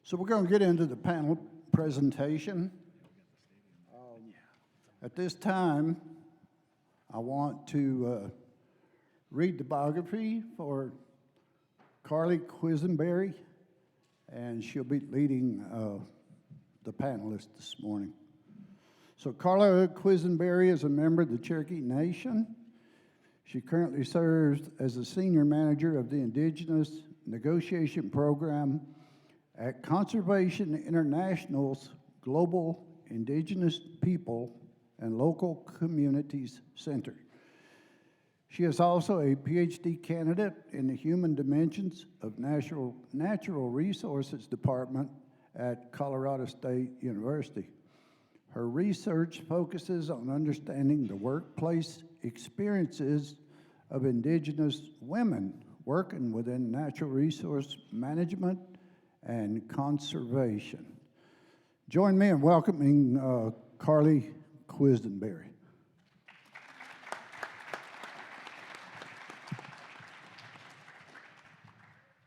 So we're going to get into the panel presentation. At this time, I want to read the biography for Carly Quisenberry, and she'll be leading the panelists this morning. So Carla Quisenberry is a member of the Cherokee Nation. She currently serves as the Senior Manager of the Indigenous Negotiation Program at Conservation International's Global Indigenous People and Local Communities Center. She is also a PhD candidate in the Human Dimensions of Natural Resources Department at Colorado State University. Her research focuses on understanding the workplace experiences of Indigenous women working within natural resource management and conservation. Join me in welcoming Carly Quisenberry.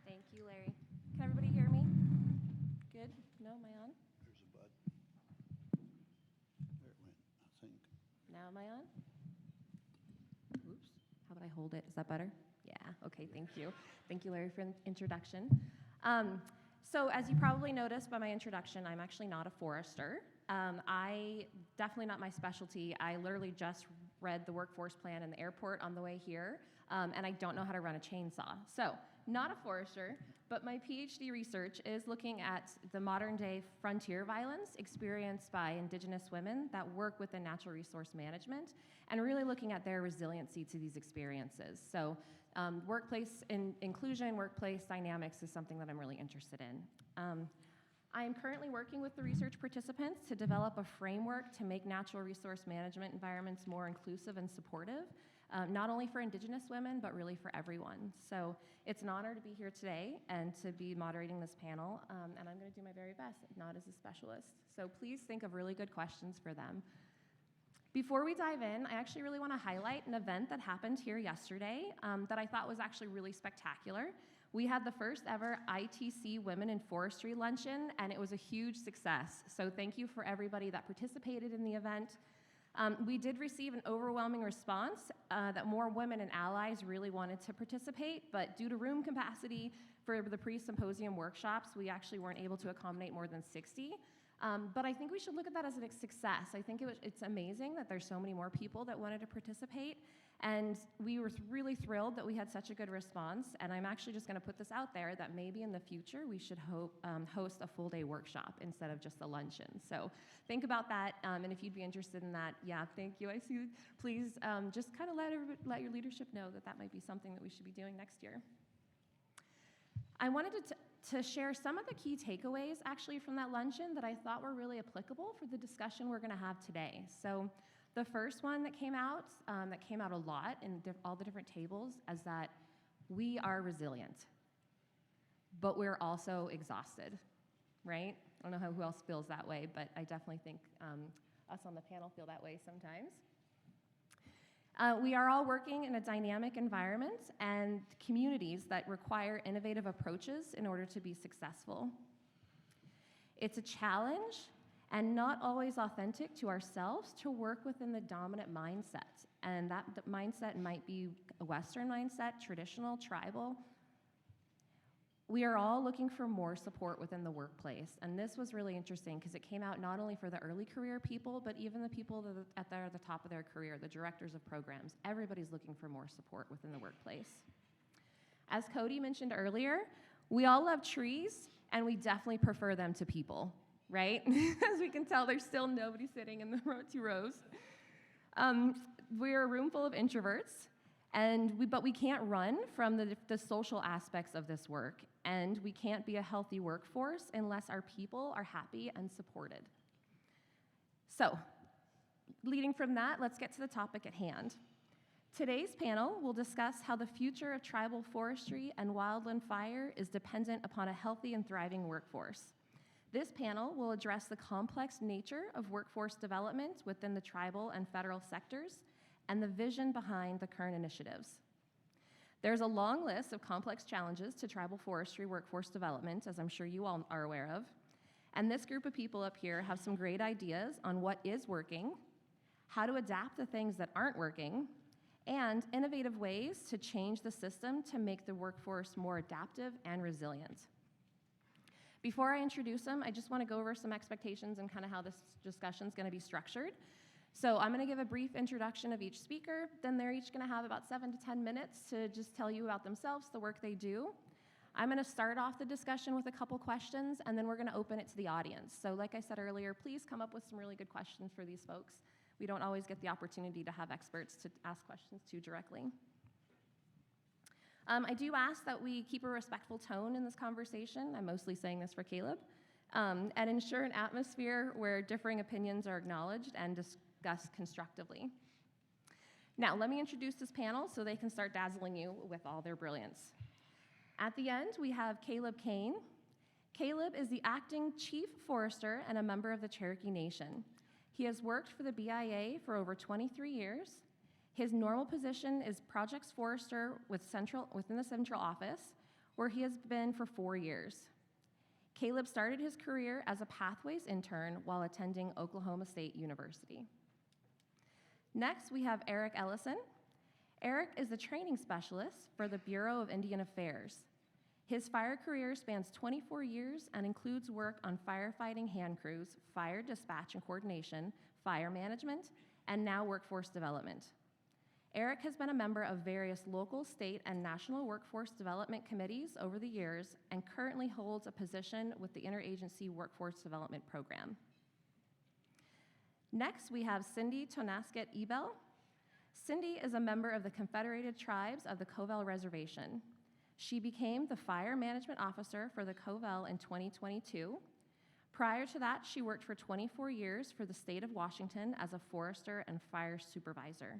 Thank you, Larry. Can everybody hear me? Good? No, am I on? There's a button. There it went, I think. Now am I on? Oops. How about I hold it? Is that better? Yeah, okay, thank you. Thank you, Larry, for the introduction. So as you probably noticed by my introduction, I'm actually not a forester. Definitely not my specialty. I literally just read the workforce plan in the airport on the way here, and I don't know how to run a chainsaw. So, not a forester, but my PhD research is looking at the modern day frontier violence experienced by Indigenous women that work within natural resource management, and really looking at their resiliency to these experiences. So, workplace inclusion, workplace dynamics is something that I'm really interested in. I am currently working with the research participants to develop a framework to make natural resource management environments more inclusive and supportive, not only for Indigenous women, but really for everyone. So it's an honor to be here today and to be moderating this panel, and I'm going to do my very best, not as a specialist. So please think of really good questions for them. Before we dive in, I actually really want to highlight an event that happened here yesterday that I thought was actually really spectacular. We had the first ever ITC Women in Forestry Luncheon, and it was a huge success. So thank you for everybody that participated in the event. We did receive an overwhelming response that more women and allies really wanted to participate, but due to room capacity for the pre-symposium workshops, we actually weren't able to accommodate more than 60. But I think we should look at that as a success. I think it's amazing that there's so many more people that wanted to participate, and we were really thrilled that we had such a good response, and I'm actually just going to put this out there that maybe in the future we should host a full-day workshop instead of just a luncheon. So think about that, and if you'd be interested in that, yeah, thank you. I see. Please just kind of let your leadership know that that might be something that we should be doing next year. I wanted to share some of the key takeaways actually from that luncheon that I thought were really applicable for the discussion we're going to have today. So the first one that came out a lot in all the different tables, is that we are resilient, but we're also exhausted, right? I don't know who else feels that way, but I definitely think us on the panel feel that way sometimes. We are all working in a dynamic environment and communities that require innovative approaches in order to be successful. It's a challenge and not always authentic to ourselves to work within the dominant mindset. And that mindset might be a Western mindset, traditional, tribal. We are all looking for more support within the workplace, and this was really interesting because it came out not only for the early career people, but even the people that are at the top of their career, the directors of programs. Everybody's looking for more support within the workplace. As Cody mentioned earlier, we all love trees, and we definitely prefer them to people, right? As we can tell, there's still nobody sitting in the two rows. We're a room full of introverts, but we can't run from the social aspects of this work, and we can't be a healthy workforce unless our people are happy and supported. So, leading from that, let's get to the topic at hand. Today's panel will discuss how the future of tribal forestry and wildland fire is dependent upon a healthy and thriving workforce. This panel will address the complex nature of workforce development within the tribal and federal sectors and the vision behind the current initiatives. There's a long list of complex challenges to tribal forestry workforce development, as I'm sure you all are aware of. And this group of people up here have some great ideas on what is working, how to adapt the things that aren't working, and innovative ways to change the system to make the workforce more adaptive and resilient. Before I introduce them, I just want to go over some expectations and kind of how this discussion is going to be structured. So I'm going to give a brief introduction of each speaker, then they're each going to have about 7 to 10 minutes to just tell you about themselves, the work they do. I'm going to start off the discussion with a couple questions, and then we're going to open it to the audience. So like I said earlier, please come up with some really good questions for these folks. We don't always get the opportunity to have experts to ask questions to directly. I do ask that we keep a respectful tone in this conversation. I'm mostly saying this for Caleb. And ensure an atmosphere where differing opinions are acknowledged and discussed constructively. Now, let me introduce this panel so they can start dazzling you with all their brilliance. At the end, we have Caleb Cain. Caleb is the acting chief forester and a member of the Cherokee Nation. He has worked for the BIA for over 23 years. His normal position is projects forester within the central office, where he has been for 4 years. Caleb started his career as a Pathways intern while attending Oklahoma State University. Next, we have Eric Ellison. Eric is the training specialist for the Bureau of Indian Affairs. His fire career spans 24 years and includes work on firefighting hand crews, fire dispatch and coordination, fire management, and now workforce development. Eric has been a member of various local, state, and national workforce development committees over the years and currently holds a position with the Interagency Workforce Development Program. Next, we have Cindi Tonasket Ebel. Cindi is a member of the Confederated Tribes of the Colville Reservation. She became the Fire Management Officer for the Colville in 2022. Prior to that, she worked for 24 years for the state of Washington as a forester and fire supervisor.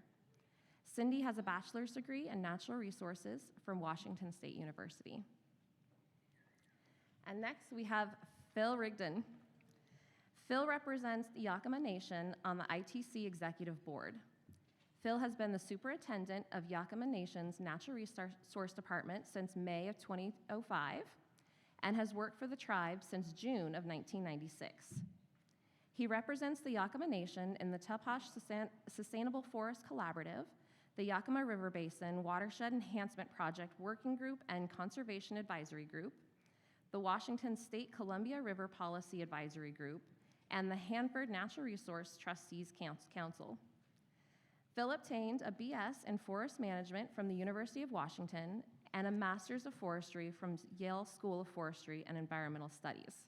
Cindi has a bachelor's degree in natural resources from Washington State University. And next, we have Phil Rigdon. Phil represents the Yakama Nation on the ITC Executive Board. Phil has been the superintendent of Yakama Nation's Natural Resource Department since May of 2005 and has worked for the tribe since June of 1996. He represents the Yakama Nation in the Toppenish Sustainable Forest Collaborative, the Yakama River Basin Watershed Enhancement Project Working Group and Conservation Advisory Group, the Washington State Columbia River Policy Advisory Group, and the Hanford Natural Resource Trustees Council. Phil obtained a BS in Forest Management from the University of Washington and a Master's of Forestry from Yale School of Forestry and Environmental Studies.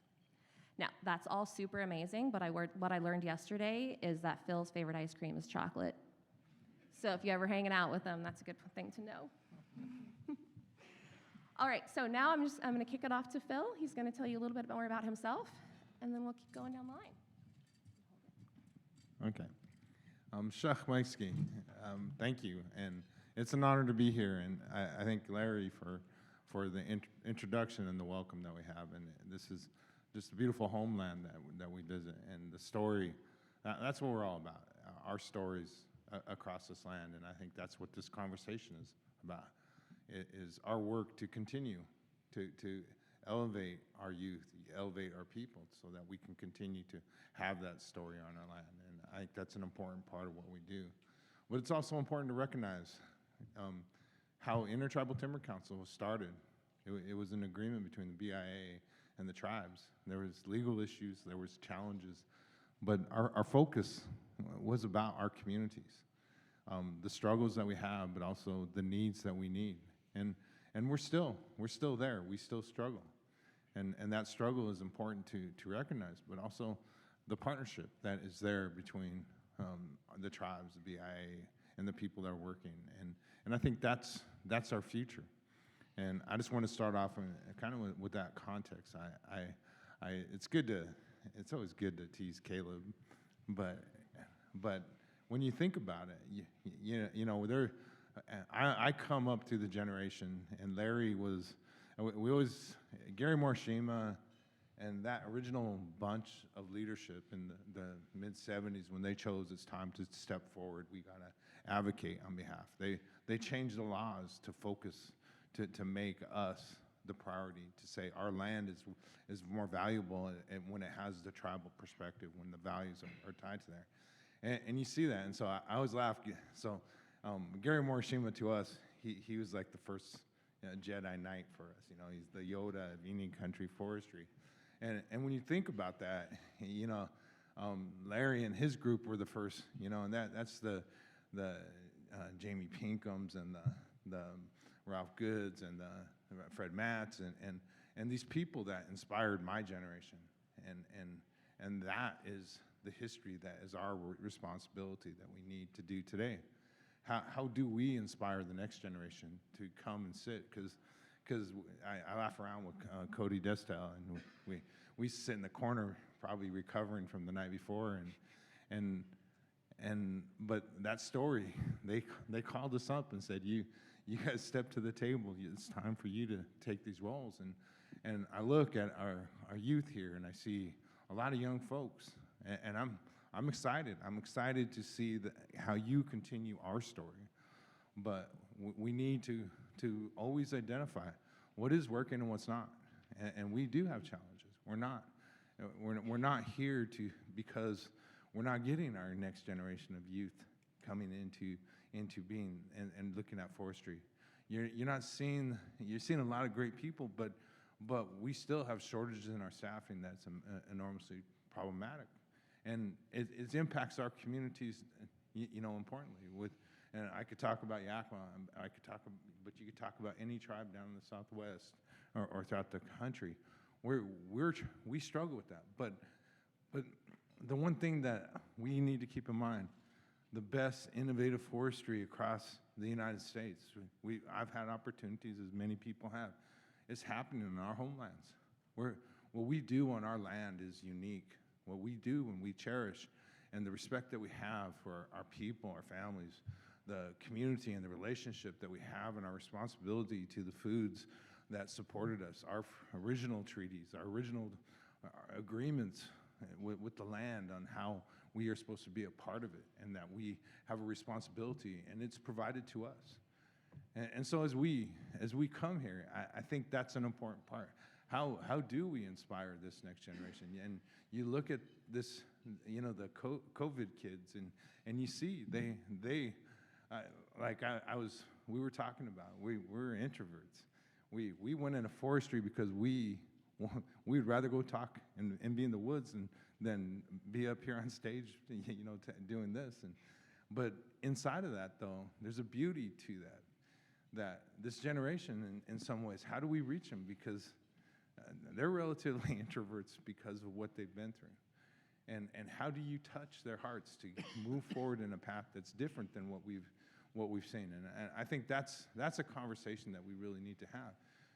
Now, that's all super amazing, but what I learned yesterday is that Phil's favorite ice cream is chocolate. So if you're ever hanging out with him, that's a good thing to know. All right, so now I'm going to kick it off to Phil. He's going to tell you a little bit more about himself, and then we'll keep going down the line. Okay. Shach Maiski, thank you, and it's an honor to be here, and I thank Larry for the introduction and the welcome that we have, and this is just a beautiful homeland that we visit, and the story, that's what we're all about, our stories across this land, and I think that's what this conversation is about, is our work to continue to elevate our youth, elevate our people so that we can continue to have that story on our land. And I think that's an important part of what we do. But it's also important to recognize how Intertribal Timber Council was started. It was an agreement between the BIA and the tribes. There was legal issues, there was challenges, but our focus was about our communities, the struggles that we have, but also the needs that we need. And we're still there. We still struggle. And that struggle is important to recognize, but also the partnership that is there between the tribes, the BIA, and the people that are working. And I think that's our future. And I just want to start off kind of with that context. It's always good to tease Caleb, but when you think about it, you know, I come up through the generation, and Larry was, Gary Morishima and that original bunch of leadership in the mid-'70s when they chose it's time to step forward, we got to advocate on behalf. They they changed the laws to focus, to make us the priority, to say our land is more valuable and when it has the tribal perspective, when the values are tied to there. And you see that, and so I always laugh. So Gary Morishima to us, he was like the first Jedi Knight for us. You know, he's the Yoda of Indian country forestry. And when you think about that, you know, Larry and his group were the first, you know, and that's the Jamie Pinkhams and the Ralph Goods and Fred Matz and these people that inspired my generation. And that is the history that is our responsibility that we need to do today. How do we inspire the next generation to come and sit? Because I laugh around with Cody Destel, and we sit in the corner probably recovering from the night before, but that story, they called us up and said, you guys step to the table. It's time for you to take these roles. And I look at our youth here, and I see a lot of young folks, and I'm excited. I'm excited to see how you continue our story. But we need to always identify what is working and what's not. And we do have challenges. We're not here because we're not getting our next generation of youth coming into being and looking at forestry. You're seeing a lot of great people, but we still have shortages in our staffing that's enormously problematic. And it impacts our communities, you know, importantly. And I could talk about Yakama, but you could talk about any tribe down in the Southwest or throughout the country. We struggle with that. But the one thing that we need to keep in mind, the best innovative forestry across the United States, I've had opportunities, as many people have, it's happening in our homelands. What we do on our land is unique. What we do when we cherish and the respect that we have for our people, our families, the community and the relationship that we have and our responsibility to the foods that supported us, our original treaties, our original agreements with the land on how we are supposed to be a part of it and that we have a responsibility and it's provided to us. And so as we come here, I think that's an important part. How do we inspire this next generation? And you look at this, you know, the COVID kids, and you see we were talking about, we're introverts. We went into forestry because we'd rather go talk and be in the woods than be up here on stage, you know, doing this. But inside of that, though, there's a beauty to that this generation, in some ways, how do we reach them? Because they're relatively introverts because of what they've been through. And how do you touch their hearts to move forward in a path that's different than what we've seen? And I think that's a conversation that we really need to have,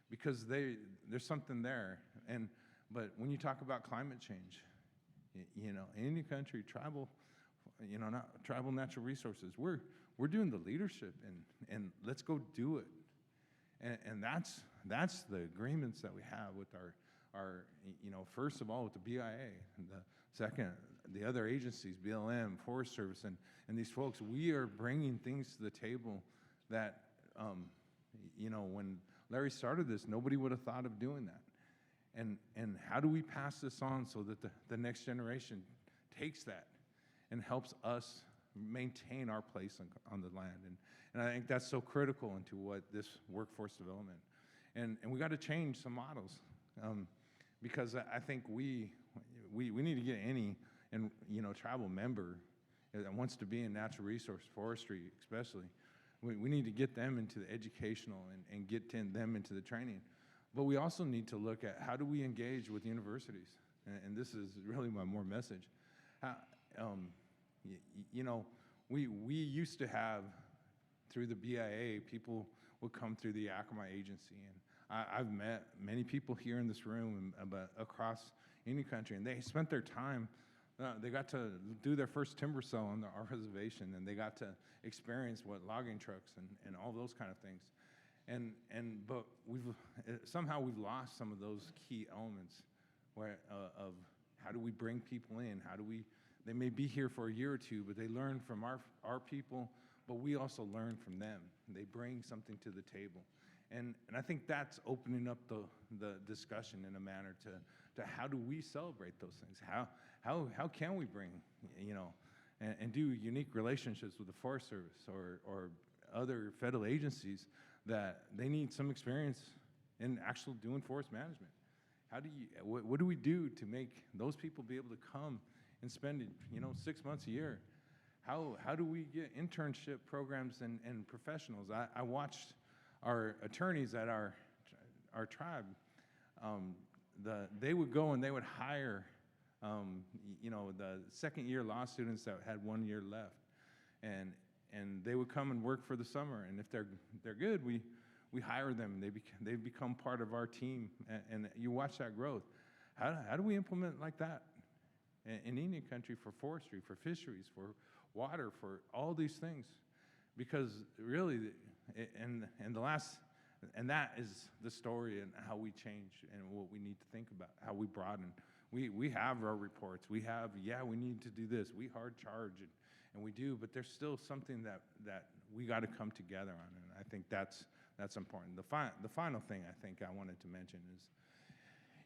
because there's something there. But when you talk about climate change, you know, in any country, tribal natural resources, we're doing the leadership, and let's go do it. And that's the agreements that we have with our you know, first of all with the BIA, and the second, the other agencies, BLM, Forest Service, and these folks. We are bringing things to the table that, you know, when Larry started this, nobody would have thought of doing that. And how do we pass this on so that the next generation takes that and helps us maintain our place on the land? And I think that's so critical into what this workforce development. And we got to change some models, because I think we need to get any, and you know, tribal member that wants to be in natural resource forestry, especially. We need to get them into the educational and get them into the training. But we also need to look at how do we engage with universities, and this is really my more message. You know, we used to have, through the BIA, people would come through the Yakama agency, and I've met many people here in this room and across any country, and they spent their time, they got to do their first timber sale on our reservation, and they got to experience what logging trucks and all those kind of things. But somehow we've lost some of those key elements of how do we bring people in, they may be here for a year or two, but they learn from our people, but we also learn from them. they bring something to the table. And I think that's opening up the discussion in a manner to how do we celebrate those things? How can we bring, and do unique relationships with the Forest Service or other federal agencies that they need some experience in actually doing forest management? What do we do to make those people be able to come and spend 6 months a year? How do we get internship programs and professionals? I watched our attorneys at our tribe. They would go and they would hire the second year law students that had 1 year left, and they would come and work for the summer. And if they're good, we hire them. They become part of our team, and you watch that growth. How do we implement like that in Indian country for forestry, for fisheries, for water, for all these things? Because really, that is the story and how we change and what we need to think about, how we broaden. We have our reports. We need to do this. We hard charge and we do, but there's still something that we got to come together on, and I think that's important. The final thing I think I wanted to mention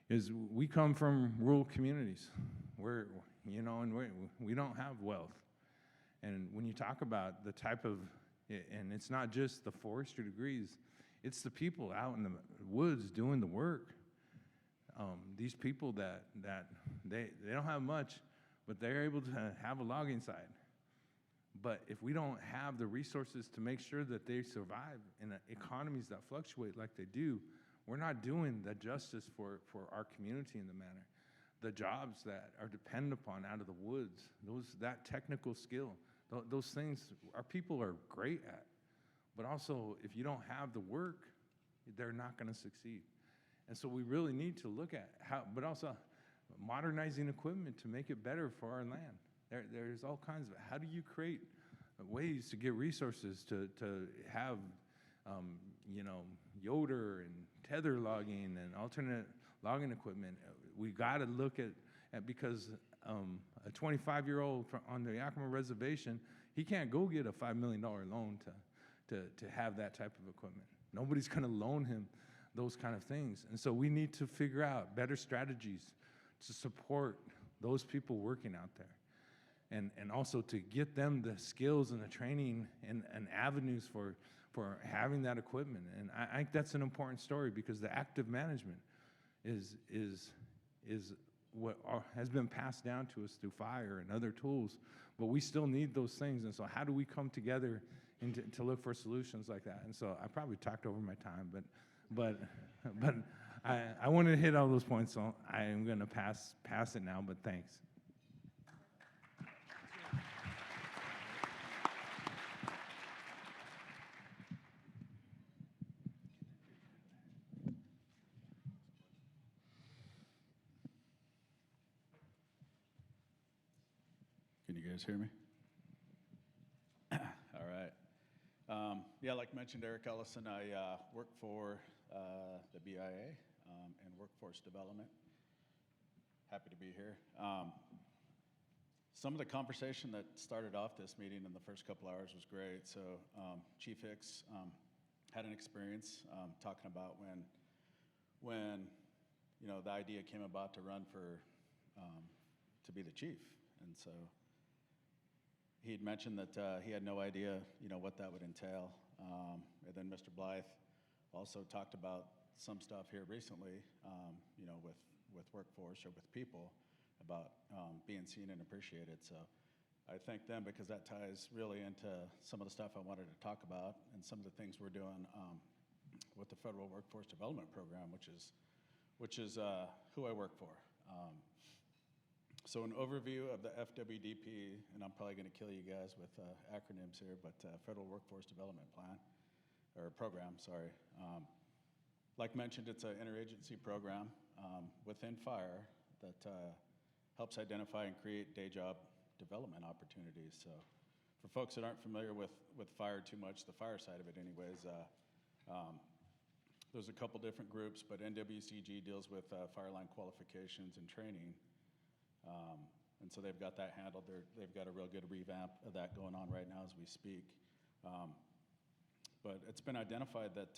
is we come from rural communities where and we don't have wealth, and when you talk about the type of, and it's not just the forestry degrees, it's the people out in the woods doing the work. These people that they don't have much, but they're able to have a logging site. But if we don't have the resources to make sure that they survive in economies that fluctuate like they do, we're not doing the justice for our community in the manner. The jobs that are dependent upon out of the woods, that technical skill, those things our people are great at. But also, if you don't have the work, they're not going to succeed. And so we really need to look at but also modernizing equipment to make it better for our land. There's all kinds of, how do you create ways to get resources to have, yoder and tether logging and alternate logging equipment? We got to look at because a 25-year-old on the Yakama reservation, he can't go get a $5 million loan to have that type of equipment. Nobody's going to loan him those kind of things. And so we need to figure out better strategies to support those people working out there. And also to get them the skills and the training and avenues for having that equipment. And I think that's an important story because the active management is what has been passed down to us through fire and other tools, but we still need those things. And so how do we come together to look for solutions like that? And so I probably talked over my time, but I wanted to hit all those points, so I am going to pass it now, but thanks. Can you guys hear me? All right. Like mentioned, Eric Ellison, I work for the BIA and Workforce Development. Happy to be here. Some of the conversation that started off this meeting in the first couple hours was great. So Chief Hicks had an experience talking about when the idea came about to run for to be the chief, and so he'd mentioned that he had no idea what that would entail. And then Mr. Blythe also talked about some stuff here recently, with workforce or with people about being seen and appreciated. So I thank them because that ties really into some of the stuff I wanted to talk about and some of the things we're doing with the Federal Workforce Development Program, which is who I work for. So an overview of the FWDP, and I'm probably going to kill you guys with acronyms here, but Federal Workforce Development Program. Like mentioned, it's an interagency program within fire that helps identify and create day job development opportunities. So for folks that aren't familiar with fire too much, the fire side of it anyways, there's a couple different groups, but NWCG deals with fire line qualifications and training. And so they've got that handled. They've got a real good revamp of that going on right now as we speak. But it's been identified that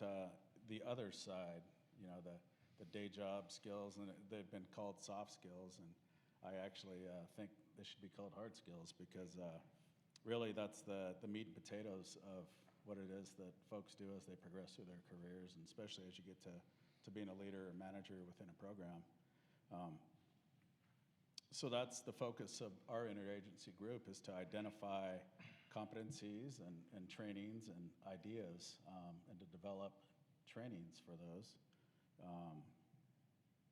the other side, you know, the day job skills, and they've been called soft skills, and I actually think they should be called hard skills because really that's the meat and potatoes of what it is that folks do as they progress through their careers, and especially as you get to being a leader or manager within a program. So that's the focus of our interagency group, is to identify competencies and trainings and ideas, and to develop trainings for those.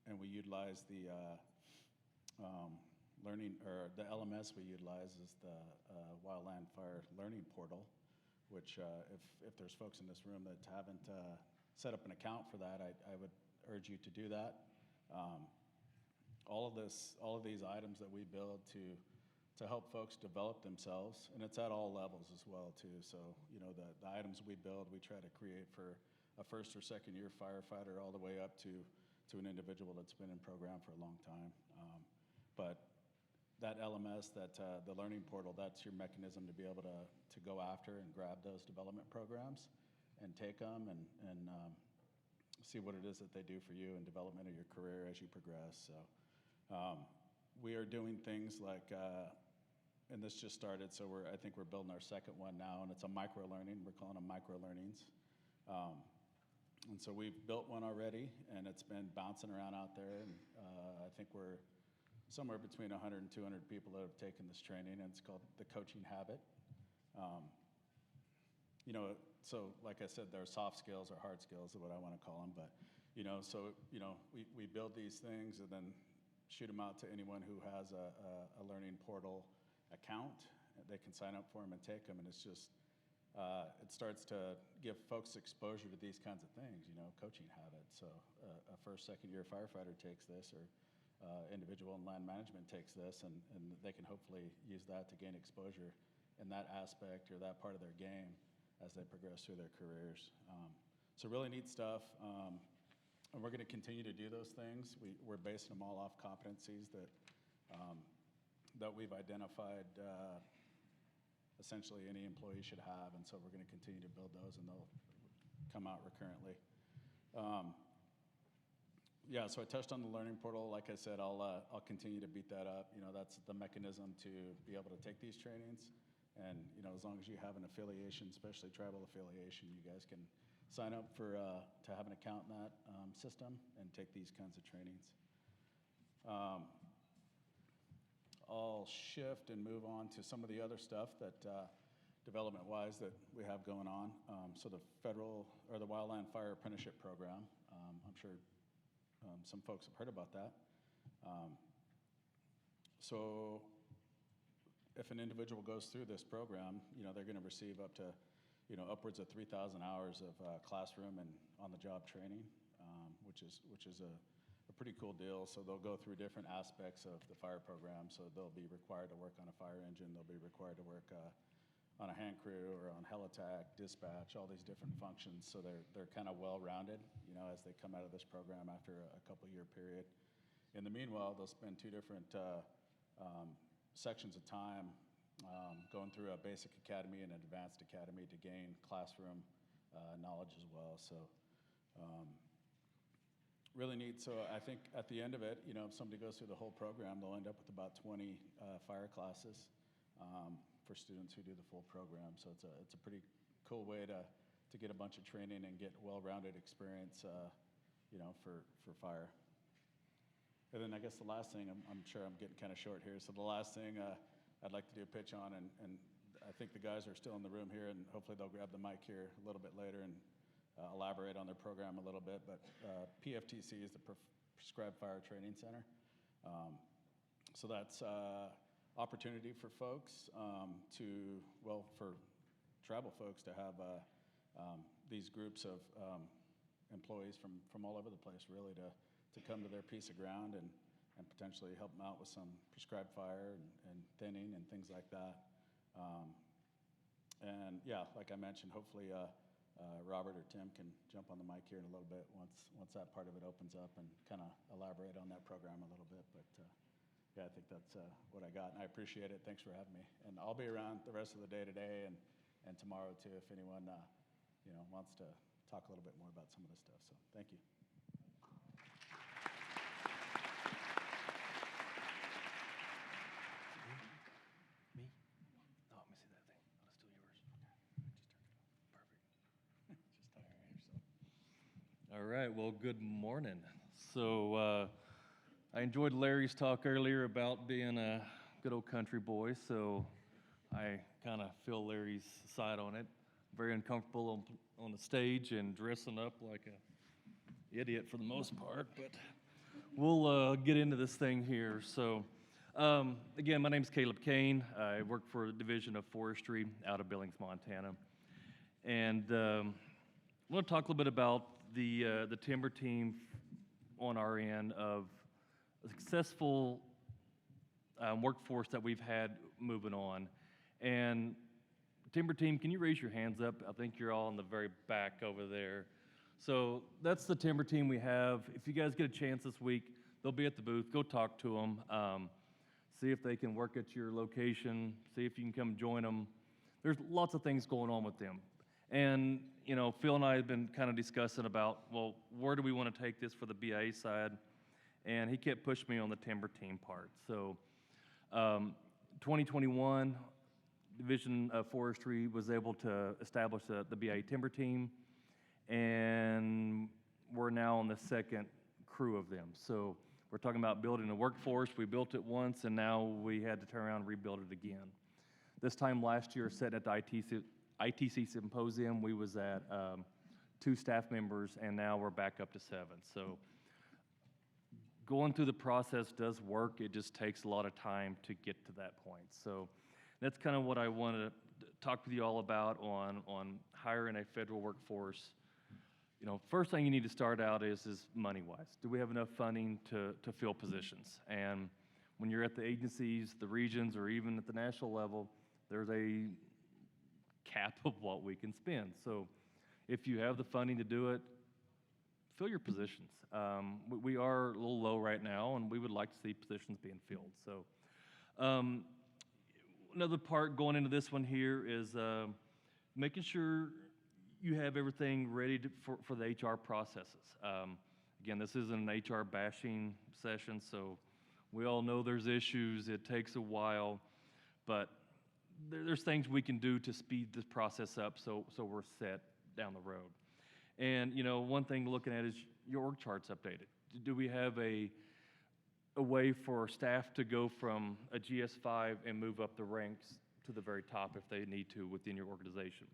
And we utilize the learning, or the LMS we utilize is the Wildland Fire Learning Portal, which if there's folks in this room that haven't set up an account for that, I would urge you to do that. All of these items that we build to help folks develop themselves, and it's at all levels as well too. So, you know, the items we build, we try to create for a first or second year firefighter all the way up to an individual that's been in program for a long time. But that LMS, the learning portal, that's your mechanism to be able to go after and grab those development programs and take them and see what it is that they do for you in development of your career as you progress. So we are doing things like, and this just started, so I think we're building our second one now, and it's a micro-learning. We're calling them micro-learnings. And so we've built one already, and it's been bouncing around out there, and I think we're somewhere between 100 and 200 people that have taken this training, and it's called the Coaching Habit. You know, so like I said, there are soft skills or hard skills is what I want to call them, but, you know, so, you know, we build these things and then shoot them out to anyone who has a learning portal account. They can sign up for them and take them, and it's just, it starts to give folks exposure to these kinds of things, you know, coaching habits. So a first, second year firefighter takes this, or individual in land management takes this, and they can hopefully use that to gain exposure in that aspect or that part of their game as they progress through their careers. So really neat stuff. And we're going to continue to do those things. We're basing them all off competencies that we've identified essentially any employee should have, and so we're going to continue to build those, and they'll come out recurrently. Yeah, so I touched on the learning portal. Like I said, I'll continue to beat that up. You know, that's the mechanism to be able to take these trainings, and you know, as long as you have an affiliation, especially tribal affiliation, you guys can sign up for to have an account in that system and take these kinds of trainings. I'll shift and move on to some of the other stuff that development-wise that we have going on. So the federal, or the Wildland Fire Apprenticeship Program, I'm sure some folks have heard about that. So if an individual goes through this program, you know, they're going to receive up to, you know, upwards of 3,000 hours of classroom and on-the-job training, which is a pretty cool deal. So they'll go through different aspects of the fire program. So they'll be required to work on a fire engine. They'll be required to work on a hand crew or on helitac, dispatch, all these different functions. So they're kind of well-rounded, you know, as they come out of this program after a couple-year period. In the meanwhile, they'll spend two different sections of time going through a basic academy and an advanced academy to gain classroom knowledge as well. So really neat. So I think at the end of it, you know, if somebody goes through the whole program, they'll end up with about 20 fire classes for students who do the full program. So it's a pretty cool way to get a bunch of training and get well-rounded experience, you know, for fire. And then I guess the last thing, I'm sure I'm getting kind of short here, so the last thing I'd like to do a pitch on, and I think the guys are still in the room here, and hopefully they'll grab the mic here a little bit later and elaborate on their program a little bit, but PFTC is the Prescribed Fire Training Center. So that's opportunity for folks for tribal folks to have these groups of employees from all over the place, really, to come to their piece of ground and potentially help them out with some prescribed fire and thinning and things like that. And yeah, like I mentioned, hopefully Robert or Tim can jump on the mic here in a little bit once that part of it opens up and kind of elaborate on that program a little bit. But yeah, I think that's what I got, and I appreciate it. Thanks for having me. And I'll be around the rest of the day today and tomorrow too, if anyone wants to talk a little bit more about some of this stuff. So thank you. Me? Oh, let me see that thing. Oh, it's still yours. Perfect. Just talk about yourself. All right, well, good morning. So I enjoyed Larry's talk earlier about being a good old country boy, so I kind of feel Larry's side on it. Very uncomfortable on the stage and dressing up like a idiot for the most part, but we'll get into this thing here. So again, my name's Caleb Cain. I work for the Division of Forestry out of Billings, Montana. And I want to talk a little bit about the timber team on our end of a successful workforce that we've had moving on. And timber team, can you raise your hands up? I think you're all in the very back over there. So that's the timber team we have. If you guys get a chance this week, they'll be at the booth. Go talk to them. See if they can work at your location. See if you can come join them. There's lots of things going on with them. And, Phil and I have been kind of discussing about, well, where do we want to take this for the BIA side? And he kept pushing me on the timber team part. So 2021, Division of Forestry was able to establish the BIA timber team, and we're now on the second crew of them. So we're talking about building a workforce. We built it once, and now we had to turn around and rebuild it again. This time last year, sitting at the ITC Symposium, we was at 2 staff members, and now we're back up to 7. So going through the process does work. It just takes a lot of time to get to that point. So that's kind of what I want to talk with you all about on hiring a federal workforce. First thing you need to start out is money-wise. Do we have enough funding to fill positions? And when you're at the agencies, the regions, or even at the national level, there's a cap of what we can spend. So if you have the funding to do it, fill your positions. We are a little low right now, and we would like to see positions being filled. So another part going into this one here is making sure you have everything ready for the HR processes. Again, this isn't an HR bashing session, so we all know there's issues. It takes a while, but there's things we can do to speed this process up so we're set down the road. And, one thing looking at is your org chart's updated. Do we have a way for staff to go from a GS5 and move up the ranks to the very top if they need to within your organization?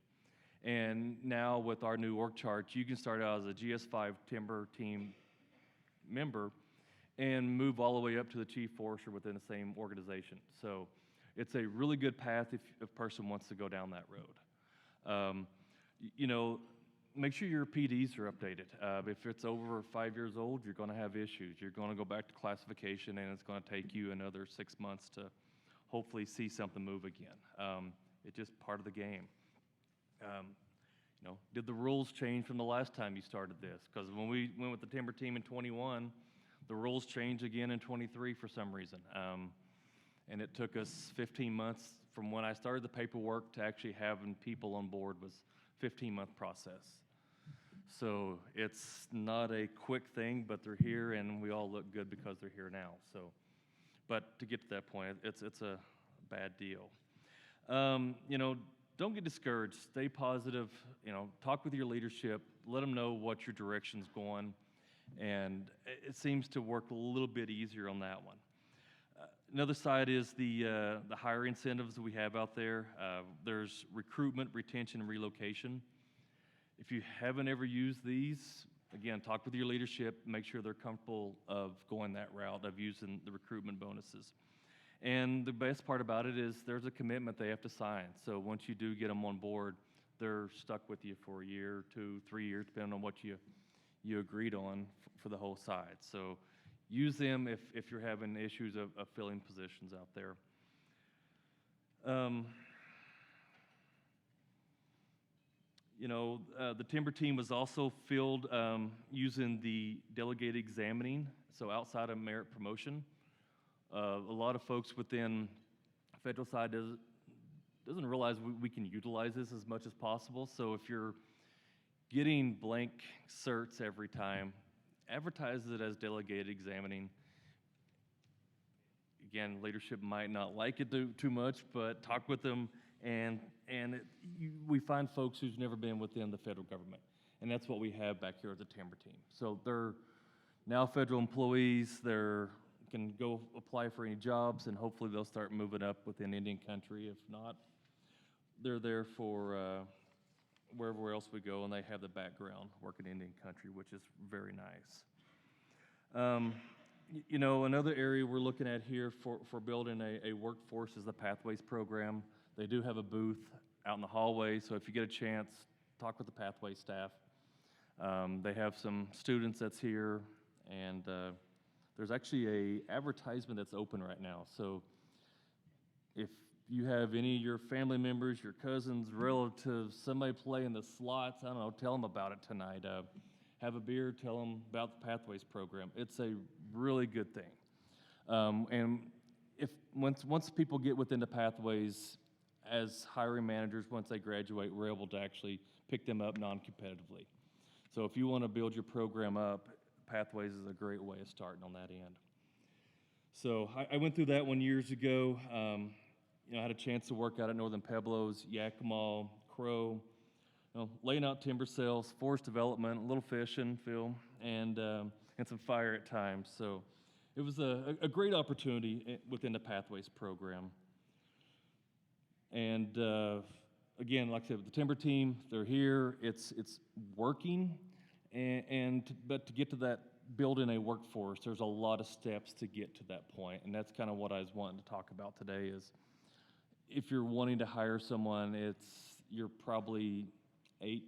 And now with our new org chart, you can start out as a GS5 timber team member and move all the way up to the chief forester within the same organization. So it's a really good path if a person wants to go down that road. Make sure your PDs are updated. If it's over 5 years old, you're going to have issues. You're going to go back to classification, and it's going to take you another 6 months to hopefully see something move again. It's just part of the game. Did the rules change from the last time you started this? Because when we went with the timber team in 21, the rules changed again in 23 for some reason. And it took us 15 months from when I started the paperwork to actually having people on board was a 15-month process. So it's not a quick thing, but they're here, and we all look good because they're here now. So, but to get to that point, it's a bad deal. Don't get discouraged. Stay positive. Talk with your leadership. Let them know what your direction's going, and it seems to work a little bit easier on that one. Another side is the hire incentives that we have out there. There's recruitment, retention, and relocation. If you haven't ever used these, again, talk with your leadership. Make sure they're comfortable of going that route of using the recruitment bonuses. And the best part about it is there's a commitment they have to sign. So once you do get them on board, they're stuck with you for a year, 2, 3 years, depending on what you agreed on for the whole side. So use them if you're having issues of filling positions out there. The timber team was also filled using the delegated examining, so outside of merit promotion. A lot of folks within federal side doesn't realize we can utilize this as much as possible. So if you're getting blank certs every time, advertise it as delegated examining. Again, leadership might not like it too much, but talk with them, and we find folks who's never been within the federal government, and that's what we have back here at the timber team. So they're now federal employees. They can go apply for any jobs, and hopefully they'll start moving up within Indian country. If not, they're there for wherever else we go, and they have the background working in Indian country, which is very nice. You know, another area we're looking at here for building a workforce is the Pathways program. They do have a booth out in the hallway, so if you get a chance, talk with the Pathways staff. They have some students that's here, and there's actually a advertisement that's open right now. So if you have any of your family members, your cousins, relatives, somebody playing the slots, I don't know, tell them about it tonight. Have a beer, tell them about the Pathways program. It's a really good thing. And if once people get within the Pathways, as hiring managers, once they graduate, we're able to actually pick them up non-competitively. So if you want to build your program up, Pathways is a great way of starting on that end. So I went through that one years ago. You know, I had a chance to work out at Northern Pueblos, Yakama, Crow, you know, laying out timber sales, forest development, a little fishing, Phil, and some fire at times. So it was a great opportunity within the Pathways program. And again, like I said, the timber team, they're here. It's working, but to get to that building a workforce, there's a lot of steps to get to that point, and that's kind of what I was wanting to talk about today. Is if you're wanting to hire someone, you're probably 8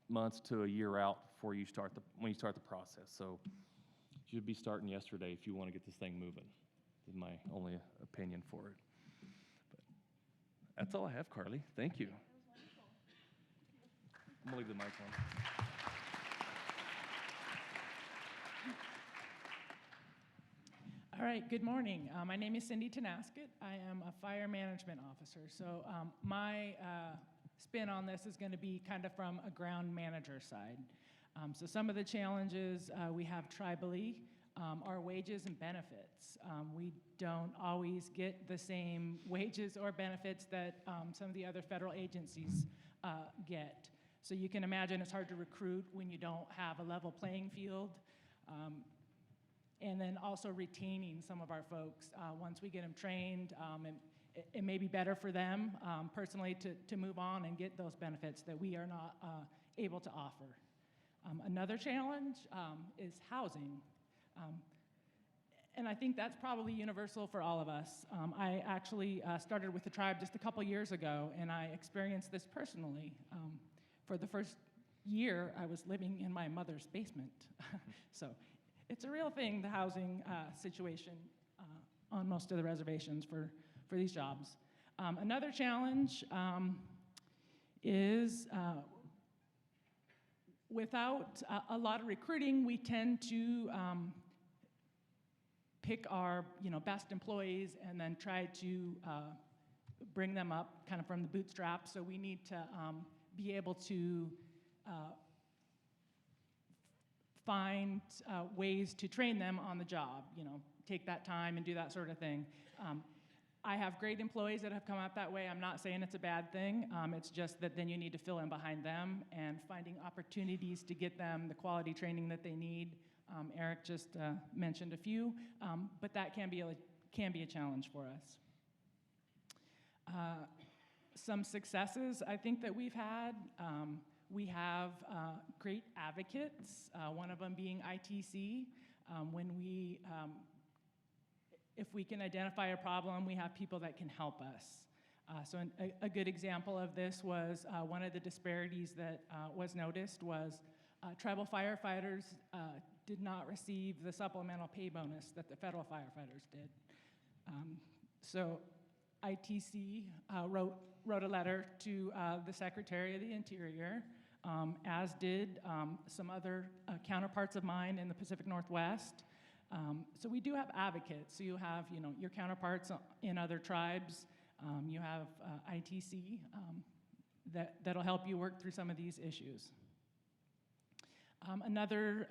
months to a year out before when you start the process. So you should be starting yesterday if you want to get this thing moving. Is my only opinion for it. But that's all I have, Carly. Thank you. I'm gonna leave the mic on. All right, good morning. My name is Cindi Tonasket. I am a fire management officer. So my spin on this is going to be kind of from a ground manager side. So some of the challenges we have tribally are wages and benefits. We don't always get the same wages or benefits that some of the other federal agencies get. So you can imagine it's hard to recruit when you don't have a level playing field. And then also retaining some of our folks. Once we get them trained, it may be better for them personally to move on and get those benefits that we are not able to offer. Another challenge is housing. And I think that's probably universal for all of us. I actually started with the tribe just a couple years ago, and I experienced this personally. For the first year, I was living in my mother's basement. So it's a real thing, the housing situation on most of the reservations for these jobs. Another challenge is without a lot of recruiting, we tend to pick our best employees and then try to bring them up kind of from the bootstraps. So we need to be able to find ways to train them on the job, take that time and do that sort of thing. I have great employees that have come up that way. I'm not saying it's a bad thing. It's just that then you need to fill in behind them and finding opportunities to get them the quality training that they need. Eric just mentioned a few, but that can be a challenge for us. Some successes I think that we've had. We have great advocates, one of them being ITC. If we can identify a problem, we have people that can help us. So a good example of this was one of the disparities that was noticed was tribal firefighters did not receive the supplemental pay bonus that the federal firefighters did. So ITC wrote a letter to the Secretary of the Interior, as did some other counterparts of mine in the Pacific Northwest. So we do have advocates. So you have, your counterparts in other tribes. You have ITC that'll help you work through some of these issues. Another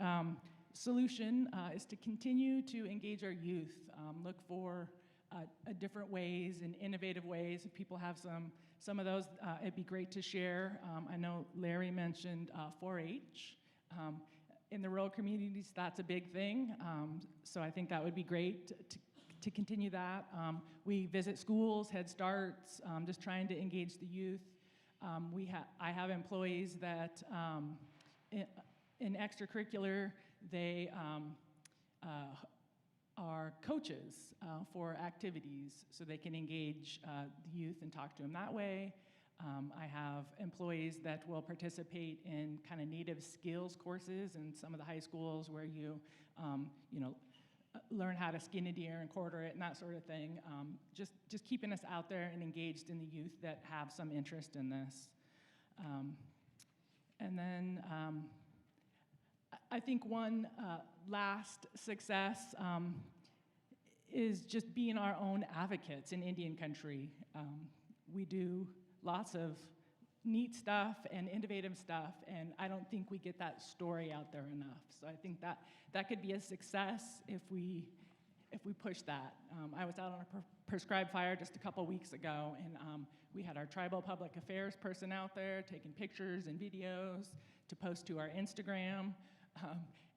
solution is to continue to engage our youth, look for different ways and innovative ways. If people have some of those, it'd be great to share. I know Larry mentioned 4-H. In the rural communities, that's a big thing. So I think that would be great to continue that. We visit schools, Head Starts, just trying to engage the youth. I have employees that in extracurricular, they are coaches for activities, so they can engage the youth and talk to them that way. I have employees that will participate in kind of native skills courses in some of the high schools where you learn how to skin a deer and quarter it and that sort of thing. Just keeping us out there and engaged in the youth that have some interest in this. And then I think one last success is just being our own advocates in Indian country. We do lots of neat stuff and innovative stuff, and I don't think we get that story out there enough. So I think that could be a success if we push that. I was out on a prescribed fire just a couple weeks ago, and we had our tribal public affairs person out there taking pictures and videos to post to our Instagram.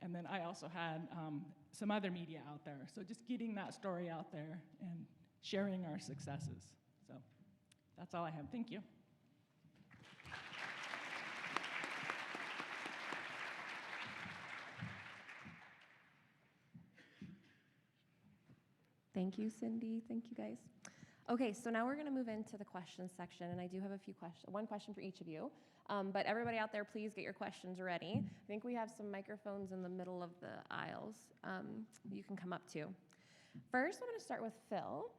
And then I also had some other media out there. So just getting that story out there and sharing our successes. So that's all I have. Thank you. Thank you, Cindi. Thank you, guys. Okay, so now we're going to move into the questions section, and I do have a few questions, one question for each of you. But everybody out there, please get your questions ready. I think we have some microphones in the middle of the aisles you can come up to. First, I'm going to start with Phil.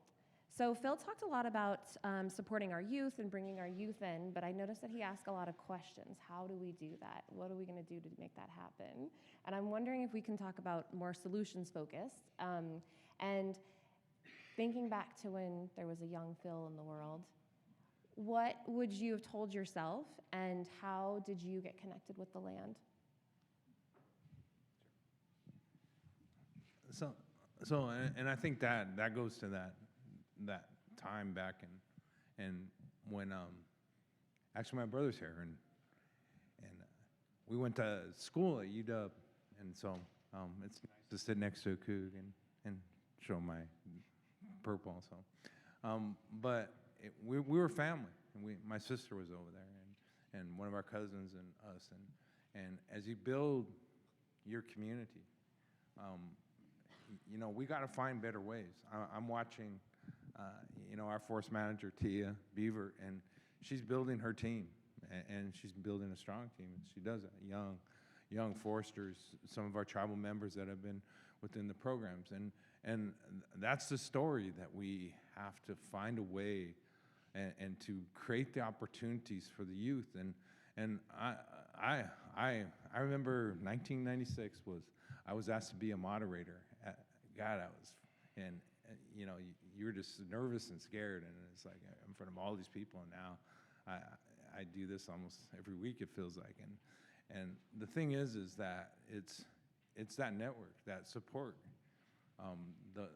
So Phil talked a lot about supporting our youth and bringing our youth in, but I noticed that he asked a lot of questions. How do we do that? What are we going to do to make that happen? And I'm wondering if we can talk about more solutions focused. And thinking back to when there was a young Phil in the world, what would you have told yourself, and how did you get connected with the land? So, and I think that goes to that time back and when actually my brother's here and we went to school at UW, and so it's nice to sit next to a Coug and show my purple. So, but we were family, and my sister was over there, and one of our cousins and us, and as you build your community, we got to find better ways. I'm watching, our forest manager Tia Beaver, and she's building her team, and she's building a strong team. She does it. Young foresters, some of our tribal members that have been within the programs, and that's the story that we have to find a way and to create the opportunities for the youth. And I remember 1996 I was asked to be a moderator. You were just nervous and scared, and it's like in front of all these people, and now I do this almost every week, it feels like. And the thing is that it's that network, that support, the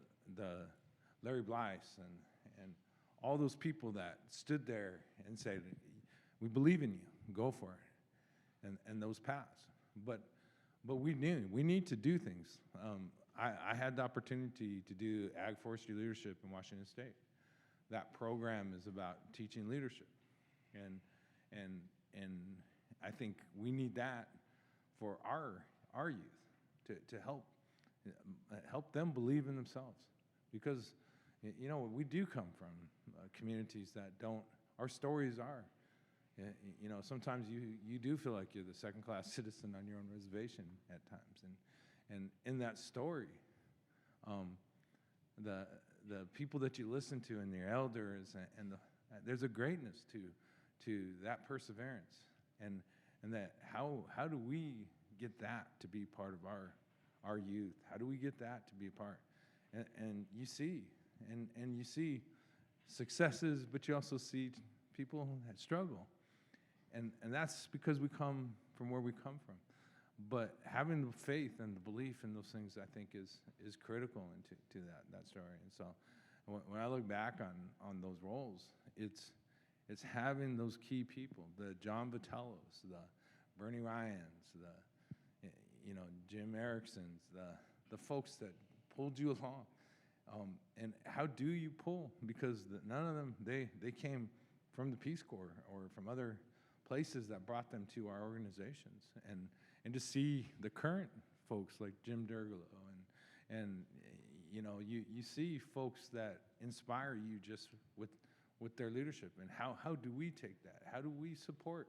Larry Blythes and all those people that stood there and said, "We believe in you, go for it," and those paths. But we need to do things. I had the opportunity to do ag forestry leadership in Washington State. That program is about teaching leadership, and I think we need that for our youth to help them believe in themselves, because we do come from communities that don't. Our stories are. Sometimes you do feel like you're the second-class citizen on your own reservation at times, and in that story, the people that you listen to and your elders, and there's a greatness to that perseverance, and that how do we get that to be part of our youth? How do we get that to be a part? And you see successes, but you also see people that struggle. And that's because we come from where we come from. but having the faith and the belief in those things, I think, is critical into that story. And so when I look back on those roles, it's having those key people, the John Vitellos, the Bernie Ryans, the Jim Ericksons, the folks that pulled you along. And how do you pull? Because none of them, they came from the Peace Corps or from other places that brought them to our organizations. And to see the current folks like Jim Dergalo and you see folks that inspire you just with their leadership. And how do we take that? How do we support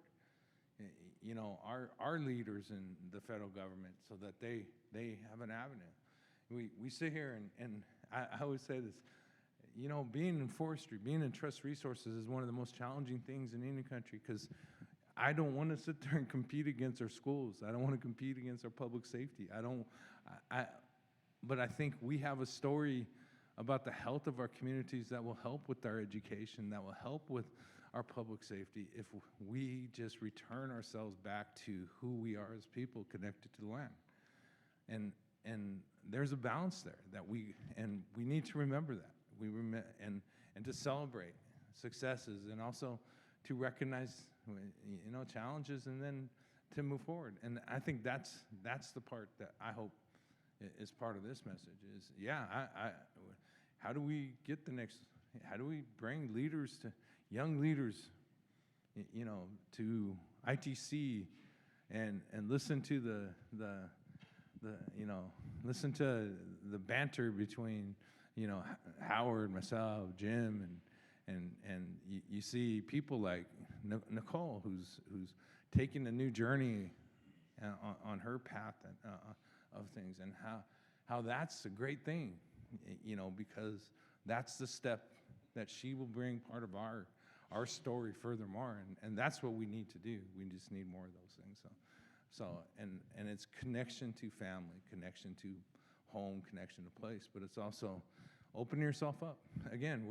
our leaders in the federal government so that they have an avenue? We sit here and I always say this, being in forestry, being in trust resources is one of the most challenging things in any country, because I don't want to sit there and compete against our schools. I don't want to compete against our public safety. But I think we have a story about the health of our communities that will help with our education, that will help with our public safety if we just return ourselves back to who we are as people connected to the land. And there's a balance there that we need to remember that. And to celebrate successes, and also to recognize challenges, and then to move forward. And I think that's the part that I hope is part of this message is, how do we get how do we bring leaders to young leaders, to ITC and listen to listen to the banter between, Howard, myself, Jim, and you see people like Nicole, who's taking a new journey on her path of things, and how that's a great thing, because that's the step that she will bring part of our story furthermore, and that's what we need to do. We just need more of those things. And it's connection to family, connection to home, connection to place, but it's also opening yourself up. Again,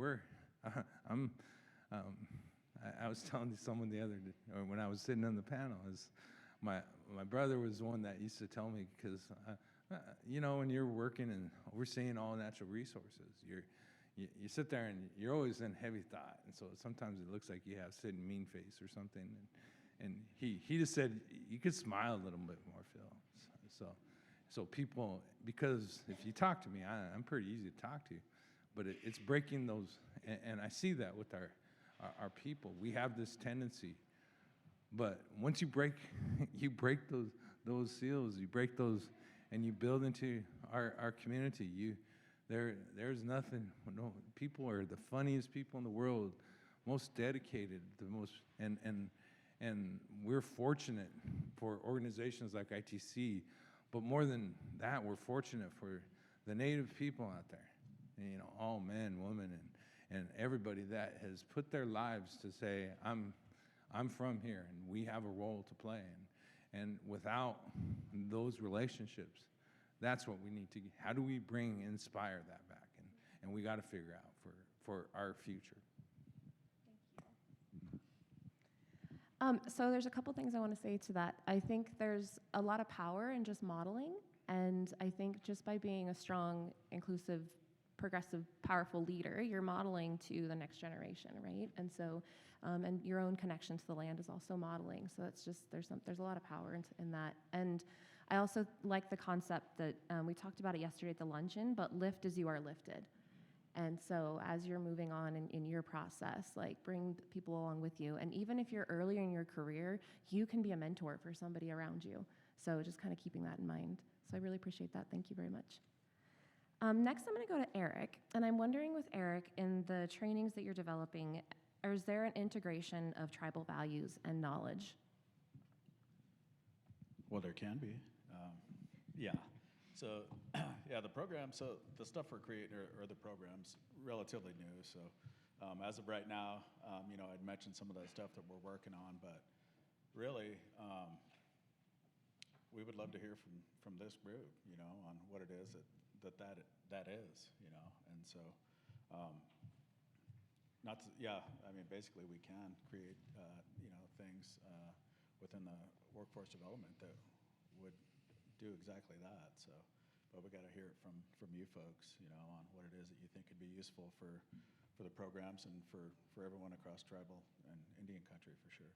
I was telling someone the other day, or when I was sitting on the panel, is my brother was the one that used to tell me, because when you're working and overseeing all natural resources, you sit there and you're always in heavy thought, and so sometimes it looks like you have sitting mean face or something. And he just said, you could smile a little bit more, Phil. So people, because if you talk to me, I'm pretty easy to talk to, but it's breaking those, and I see that with our people. We have this tendency, but once you break those seals, you break those, and you build into our community. There's nothing. No, people are the funniest people in the world, most dedicated, the most, and we're fortunate for organizations like ITC, but more than that, we're fortunate for the Native people out there, all men, women, and everybody that has put their lives to say, I'm from here, and we have a role to play. And without those relationships, that's what we need to, how do we inspire that back? And we got to figure out for our future. So there's a couple things I want to say to that. I think there's a lot of power in just modeling, and I think just by being a strong, inclusive, progressive, powerful leader, you're modeling to the next generation, right? And so, and your own connection to the land is also modeling. So that's just, there's a lot of power in that. And I also like the concept that we talked about it yesterday at the luncheon, but lift as you are lifted. And so as you're moving on in your process, bring people along with you. And even if you're earlier in your career, you can be a mentor for somebody around you. So just kind of keeping that in mind. So I really appreciate that. Thank you very much. Next, I'm going to go to Eric. And I'm wondering with Eric, in the trainings that you're developing, is there an integration of tribal values and knowledge? Well, there can be. Yeah. So, the program, so the stuff we're creating or the program's relatively new. So, as of right now, I'd mentioned some of the stuff that we're working on, but really, we would love to hear from this group, on what it is that is, and so, basically we can create, things within the workforce development that would do exactly that. So, but we got to hear it from you folks, you know, on what it is that you think could be useful for the programs and for everyone across tribal and Indian country for sure.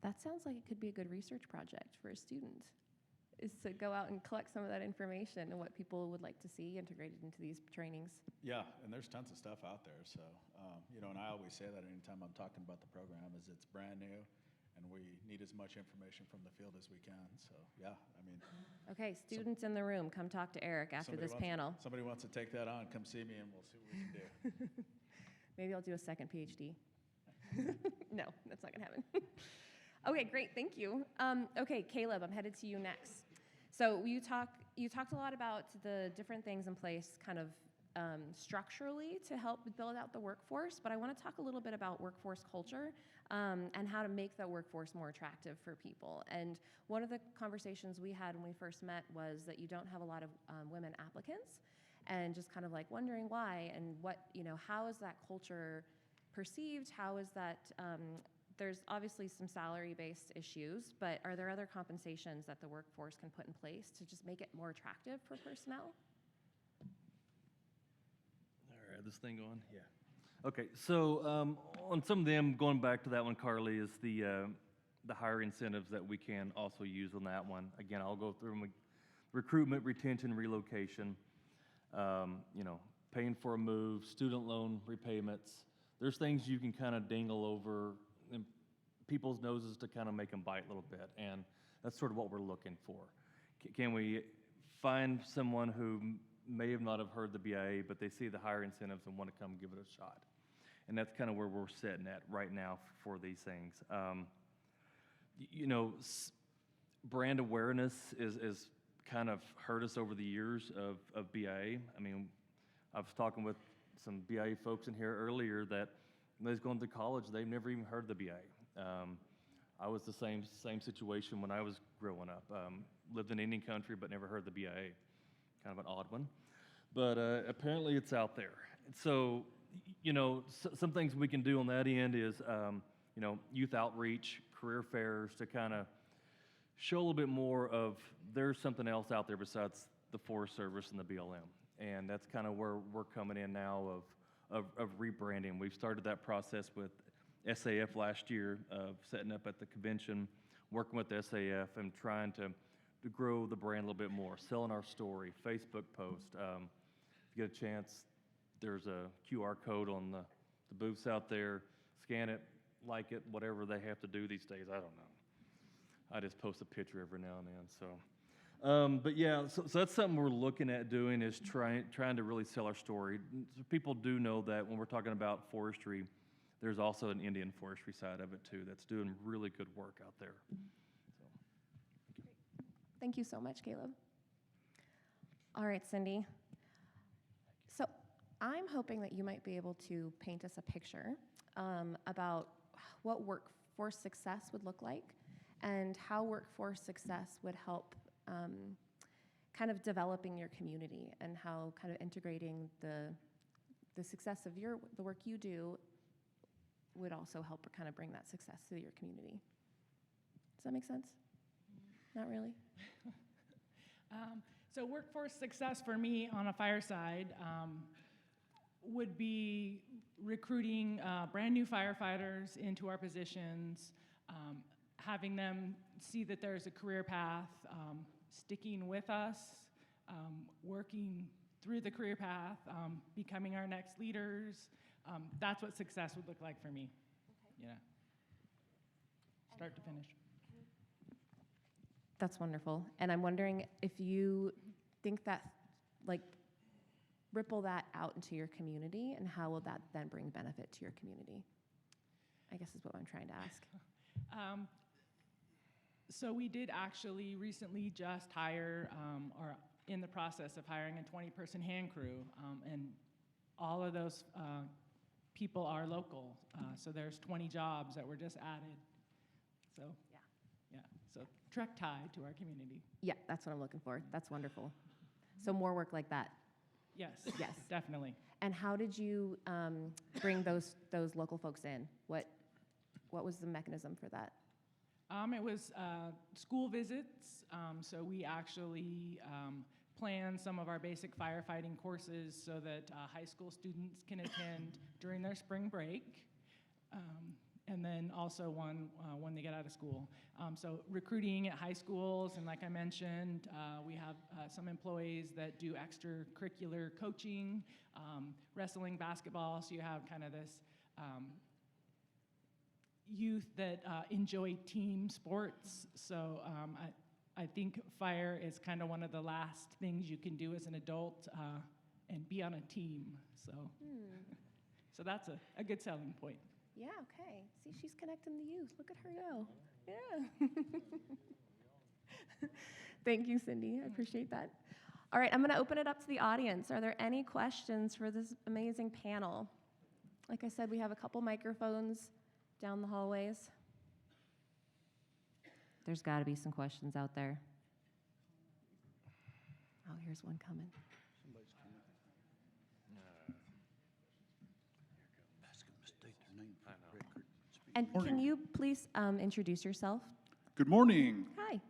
That sounds like it could be a good research project for a student, is to go out and collect some of that information and what people would like to see integrated into these trainings. Yeah, and there's tons of stuff out there. So, you know, and I always say that anytime I'm talking about the program is it's brand new and we need as much information from the field as we can. So, yeah, I mean. Okay, students in the room, come talk to Eric after this panel. Somebody wants to take that on, come see me and we'll see what we can do. Maybe I'll do a second PhD. No, that's not gonna happen. Okay, great, thank you. Okay, Caleb, I'm headed to you next. So you talked a lot about the different things in place kind of structurally to help build out the workforce, but I want to talk a little bit about workforce culture and how to make that workforce more attractive for people. And one of the conversations we had when we first met was that you don't have a lot of women applicants, and just kind of like wondering why and what, you know, how is that culture perceived? How is that, there's obviously some salary-based issues, but are there other compensations that the workforce can put in place to just make it more attractive for personnel? All right, this thing going? Yeah. Okay, so on some of them, going back to that one, Carly, is the higher incentives that we can also use on that one. Again, I'll go through them. Recruitment, retention, relocation, you know, paying for a move, student loan repayments. There's things you can kind of dangle over in people's noses to kind of make them bite a little bit, and that's sort of what we're looking for. Can we find someone who may have not have heard the BIA, but they see the higher incentives and want to come give it a shot? And that's kind of where we're sitting at right now for these things. You know, brand awareness is kind of hurt us over the years of BIA. I mean, I was talking with some BIA folks in here earlier that when they was going to college, they've never even heard the BIA. I was the same situation when I was growing up. Lived in Indian country, but never heard the BIA. Kind of an odd one. But apparently it's out there. So, you know, some things we can do on that end is, you know, youth outreach, career fairs to kind of show a little bit more of there's something else out there besides the Forest Service and the BLM. And that's kind of where we're coming in now of rebranding. We've started that process with SAF last year of setting up at the convention, working with SAF and trying to grow the brand a little bit more, selling our story, Facebook post. If you get a chance, there's a QR code on the booths out there. Scan it, like it, whatever they have to do these days. I don't know. I just post a picture every now and then. So, but yeah, so that's something we're looking at doing is trying to really sell our story. So people do know that when we're talking about forestry, there's also an Indian forestry side of it too that's doing really good work out there. So, Thank you so much, Caleb. All right, Cindi. So I'm hoping that you might be able to paint us a picture about what workforce success would look like and how workforce success would help kind of developing your community and how kind of integrating the success of the work you do would also help kind of bring that success to your community. Does that make sense? Not really? So workforce success for me on a fireside would be recruiting brand new firefighters into our positions, having them see that there's a career path, sticking with us, working through the career path, becoming our next leaders. That's what success would look like for me. Okay. Yeah. Start to finish. That's wonderful. And I'm wondering if you think that, like, ripple that out into your community, and how will that then bring benefit to your community? I guess is what I'm trying to ask. So we did actually recently just hire, or in the process of hiring a 20-person hand crew, and all of those people are local. So there's 20 jobs that were just added. So yeah, so direct tie to our community. Yeah, that's what I'm looking for. That's wonderful. So more work like that. Yes, Yes. definitely. And how did you bring those local folks in? What was the mechanism for that? It was school visits. So we actually plan some of our basic firefighting courses so that high school students can attend during their spring break. And then also one when they get out of school. So recruiting at high schools, and like I mentioned, we have some employees that do extracurricular coaching, wrestling, basketball, so you have kind of this youth that enjoy team sports. So I think fire is kind of one of the last things you can do as an adult and be on a team. So that's a good selling point. Yeah, okay. See, she's connecting the youth. Look at her go. Yeah. Thank you, Cindi. I appreciate that. All right, I'm going to open it up to the audience. Are there any questions for this amazing panel? Like I said, we have a couple microphones down the hallways. There's got to be some questions out there. Oh, here's one coming. And can you please introduce yourself? Good morning. Hi.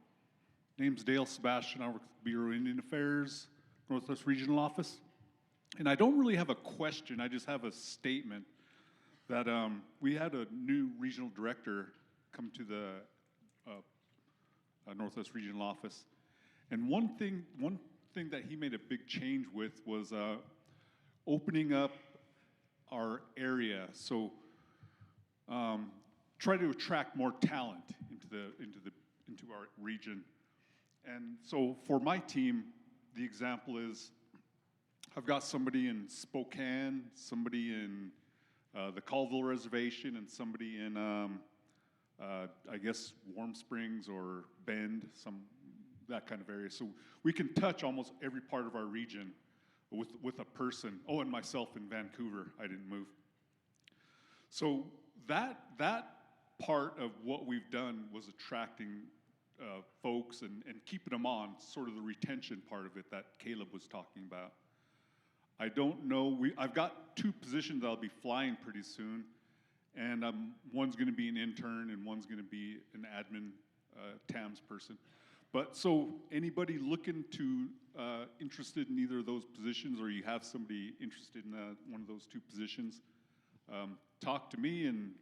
Name's Dale Sebastian. I work with the Bureau of Indian Affairs, Northwest Regional Office. And I don't really have a question, I just have a statement that we had a new regional director come to the Northwest Regional Office. And one thing that he made a big change with was opening up our area. So try to attract more talent into our region. And so for my team, the example is I've got somebody in Spokane, somebody in the Colville Reservation, and somebody in I guess Warm Springs or Bend, that kind of area. So we can touch almost every part of our region with a person. Oh, and myself in Vancouver, I didn't move. So that part of what we've done was attracting folks and keeping them on, sort of the retention part of it that Caleb was talking about. I don't know, I've got 2 positions that I'll be flying pretty soon, and one's gonna be an intern and one's gonna be an admin TAMS person. But so anybody looking to, interested in either of those positions, or you have somebody interested in one of those 2 positions, talk to me and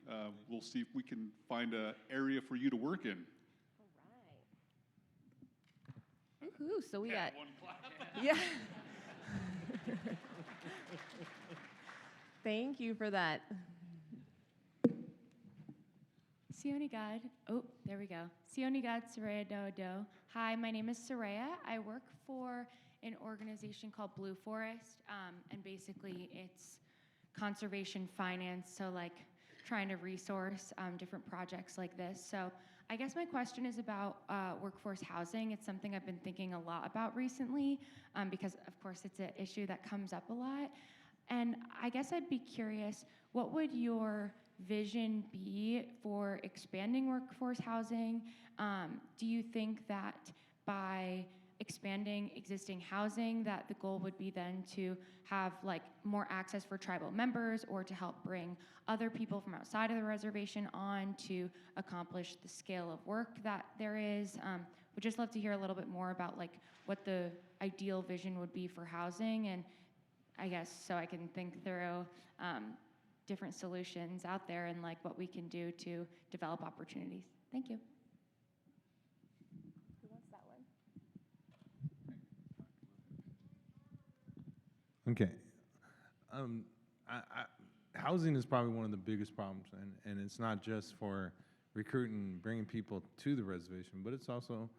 we'll see if we can find an area for you to work in. All right. Woohoo, so we got, one clap. yeah. Thank you for that. Sionigad, oh, there we go. Sionigad Soraya Dodo. Hi, my name is Soraya. I work for an organization called Blue Forest, and basically it's conservation finance, so like trying to resource different projects like this. So I guess my question is about workforce housing. It's something I've been thinking a lot about recently because, of course, it's an issue that comes up a lot. And I guess I'd be curious, what would your vision be for expanding workforce housing? Do you think that by expanding existing housing that the goal would be then to have like more access for tribal members, or to help bring other people from outside of the reservation on to accomplish the scale of work that there is? Would just love to hear a little bit more about like what the ideal vision would be for housing, and I guess so I can think through different solutions out there and like what we can do to develop opportunities. Thank you. Who wants that one? Okay. Housing is probably one of the biggest problems, and it's not just for recruiting, bringing people to the reservation, but it's also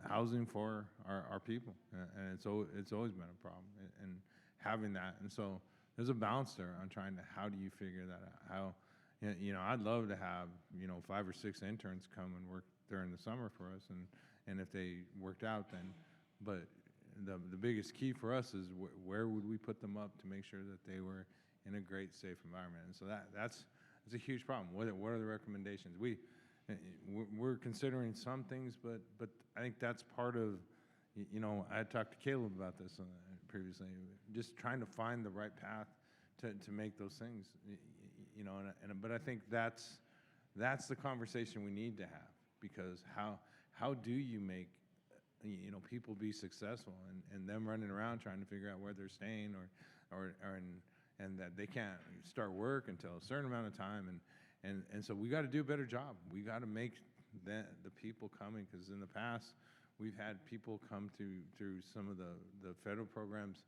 housing for our people, and it's always been a problem, and having that, and so there's a balance there on trying to, how do you figure that out? How, I'd love to have 5 or 6 interns come and work during the summer for us, and if they worked out, then, but the biggest key for us is where would we put them up to make sure that they were in a great, safe environment. And so that's a huge problem. What are the recommendations? We're considering some things, but I think that's part of, I had talked to Caleb about this previously, just trying to find the right path to make those things, but I think that's the conversation we need to have, because how do you make people be successful and them running around trying to figure out where they're staying and that they can't start work until a certain amount of time and so we got to do a better job. We got to make the people coming, because in the past we've had people come through some of the federal programs.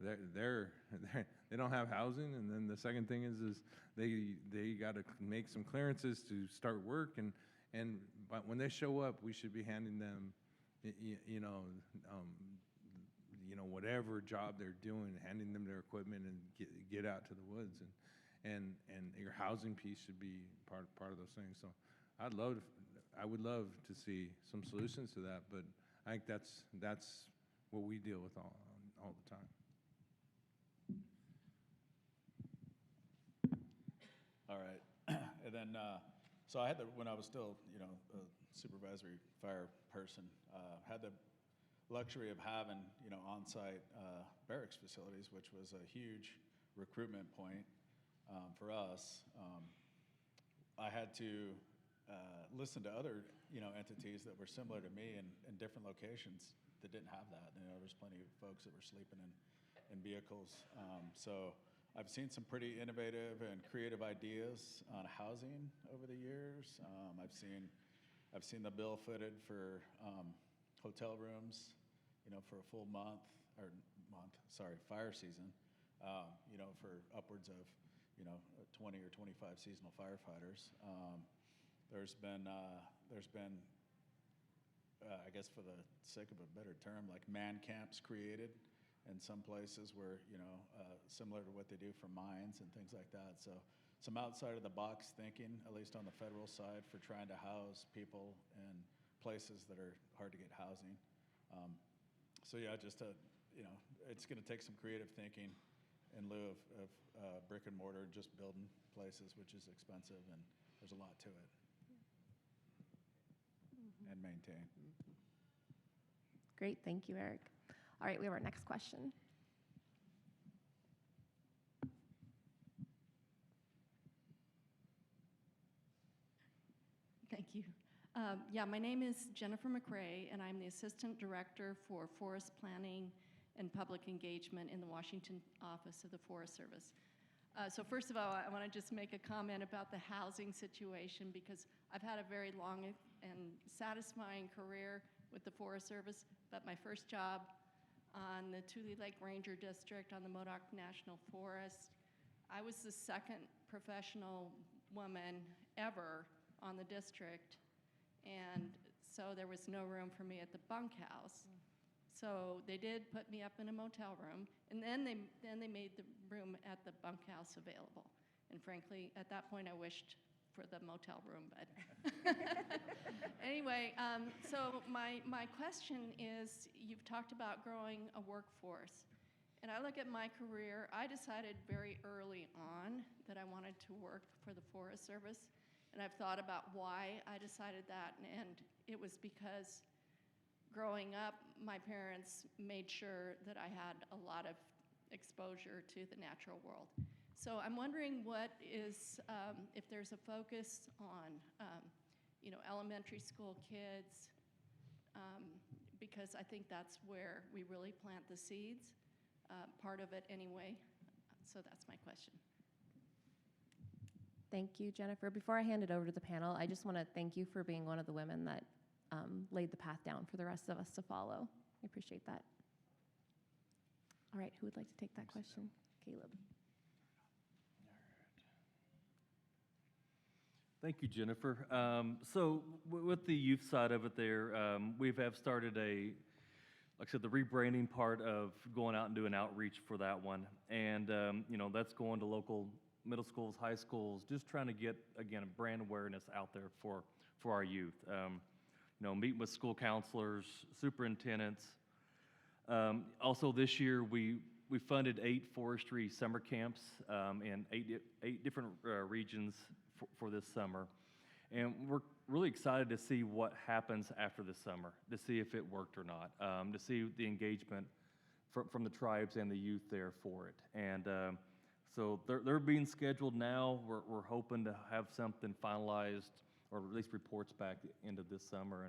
They don't have housing, and then the second thing is they got to make some clearances to start work, but when they show up, we should be handing them, whatever job they're doing, handing them their equipment and get out to the woods, and your housing piece should be part of those things. So I would love to see some solutions to that, but I think that's what we deal with all the time. All right. And then, so I had when I was still, a supervisory fire person, had the luxury of having, on-site barracks facilities, which was a huge recruitment point for us. I had to listen to other, entities that were similar to me in different locations that didn't have that. There's plenty of folks that were sleeping in vehicles. So I've seen some pretty innovative and creative ideas on housing over the years. I've seen the bill footed for hotel rooms, for a full fire season, for upwards of, 20 or 25 seasonal firefighters. There's been, I guess for the sake of a better term, like man camps created in some places where, similar to what they do for mines and things like that. So some outside of the box thinking, at least on the federal side, for trying to house people in places that are hard to get housing. So yeah, just it's going to take some creative thinking in lieu of brick and mortar, just building places, which is expensive, and there's a lot to it. And maintain. Great, thank you, Eric. All right, we have our next question. Thank you. My name is Jennifer McRae, and I'm the Assistant Director for Forest Planning and Public Engagement in the Washington Office of the Forest Service. So first of all, I want to just make a comment about the housing situation, because I've had a very long and satisfying career with the Forest Service, but my first job on the Tule Lake Ranger District on the Modoc National Forest, I was the second professional woman ever on the district, and so there was no room for me at the bunkhouse. So they did put me up in a motel room, and then they made the room at the bunkhouse available. And frankly, at that point, I wished for the motel room, but anyway. So my question is: you've talked about growing a workforce, and I look at my career. I decided very early on that I wanted to work for the Forest Service, and I've thought about why I decided that, and it was because growing up, my parents made sure that I had a lot of exposure to the natural world. So I'm wondering what is, if there's a focus on, elementary school kids, because I think that's where we really plant the seeds, part of it anyway. So that's my question. Thank you, Jennifer. Before I hand it over to the panel, I just want to thank you for being one of the women that laid the path down for the rest of us to follow. I appreciate that. All right, who would like to take that question? Caleb. Thank you, Jennifer. So with the youth side of it there, we have started like I said, the rebranding part of going out and doing outreach for that one. And, that's going to local middle schools, high schools, just trying to get, again, brand awareness out there for our youth. Meeting with school counselors, superintendents. Also this year, we funded 8 forestry summer camps in 8 different regions for this summer. And we're really excited to see what happens after the summer, to see if it worked or not, to see the engagement from the tribes and the youth there for it. And so they're being scheduled now. We're hoping to have something finalized or at least reports back into this summer,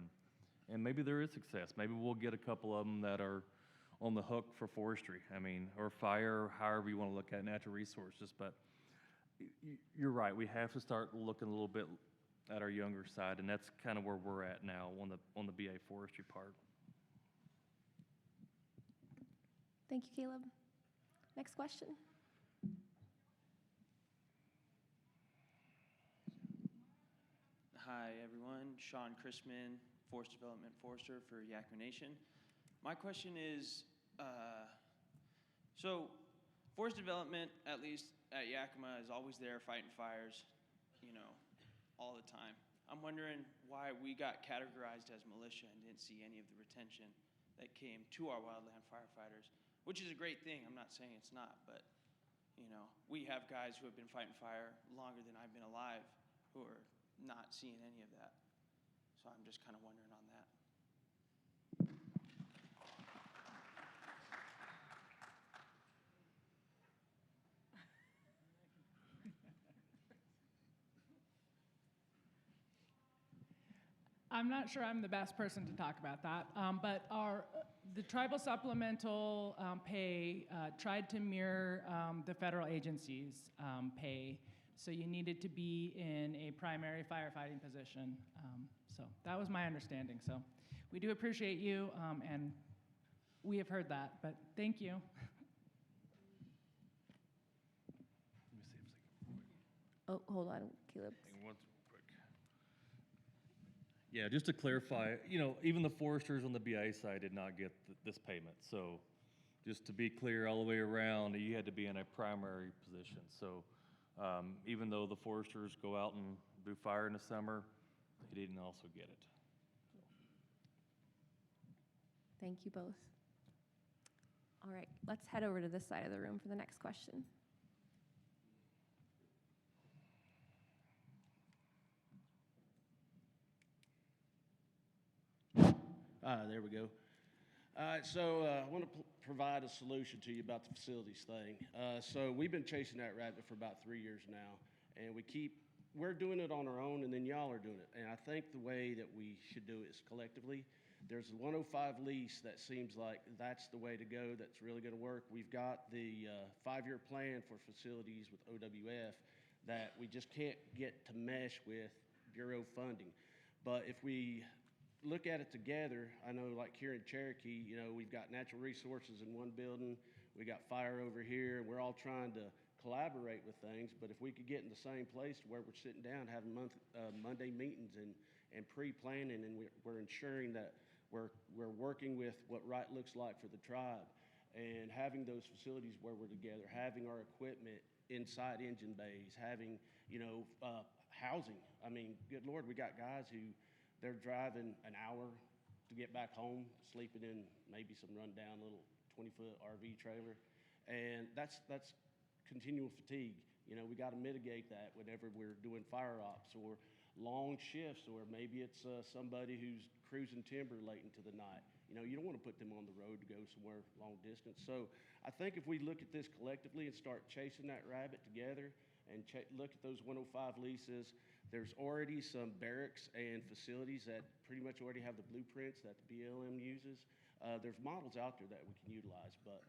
and maybe there is success. Maybe we'll get a couple of them that are on the hook for forestry, I mean, or fire, however you want to look at natural resources. But you're right, we have to start looking a little bit at our younger side, and that's kind of where we're at now on the BA forestry part. Thank you, Caleb. Next question. Hi, everyone. Sean Chrisman, Forest Development Forester for Yakama Nation. My question is, so forest development, at least at Yakama, is always there fighting fires, you know, all the time. I'm wondering why we got categorized as militia and didn't see any of the retention that came to our wildland firefighters, which is a great thing. I'm not saying it's not, but, you know, we have guys who have been fighting fire longer than I've been alive who are not seeing any of that. So I'm just kind of wondering on that. I'm not sure I'm the best person to talk about that, but the tribal supplemental pay tried to mirror the federal agencies' pay, so you needed to be in a primary firefighting position. So that was my understanding. So we do appreciate you, and we have heard that, but thank you. Oh, hold on, Caleb. Yeah, just to clarify, you know, even the foresters on the BIA side did not get this payment. So just to be clear all the way around, you had to be in a primary position. So even though the foresters go out and do fire in the summer, they didn't also get it. Thank you both. All right, let's head over to this side of the room for the next question. There we go. So I want to provide a solution to you about the facilities thing. So we've been chasing that rabbit for about 3 years now, and we're doing it on our own, and then y'all are doing it. And I think the way that we should do it is collectively. There's a 105 lease that seems like that's the way to go, that's really going to work. We've got the 5-year plan for facilities with OWF that we just can't get to mesh with Bureau funding. But if we look at it together, I know like here in Cherokee, you know, we've got natural resources in one building, we got fire over here, and we're all trying to collaborate with things. But if we could get in the same place where we're sitting down having Monday meetings and pre-planning, and we're ensuring that we're working with what right looks like for the tribe, and having those facilities where we're together, having our equipment inside engine bays, having, you know, housing. I mean, good Lord, we got guys who they're driving an hour to get back home, sleeping in maybe some rundown little 20-foot RV trailer. And that's continual fatigue. You know, we got to mitigate that whenever we're doing fire ops or long shifts, or maybe it's somebody who's cruising timber late into the night. You know, you don't want to put them on the road to go somewhere long distance. So I think if we look at this collectively and start chasing that rabbit together and look at those 105 leases, there's already some barracks and facilities that pretty much already have the blueprints that the BLM uses. There's models out there that we can utilize, but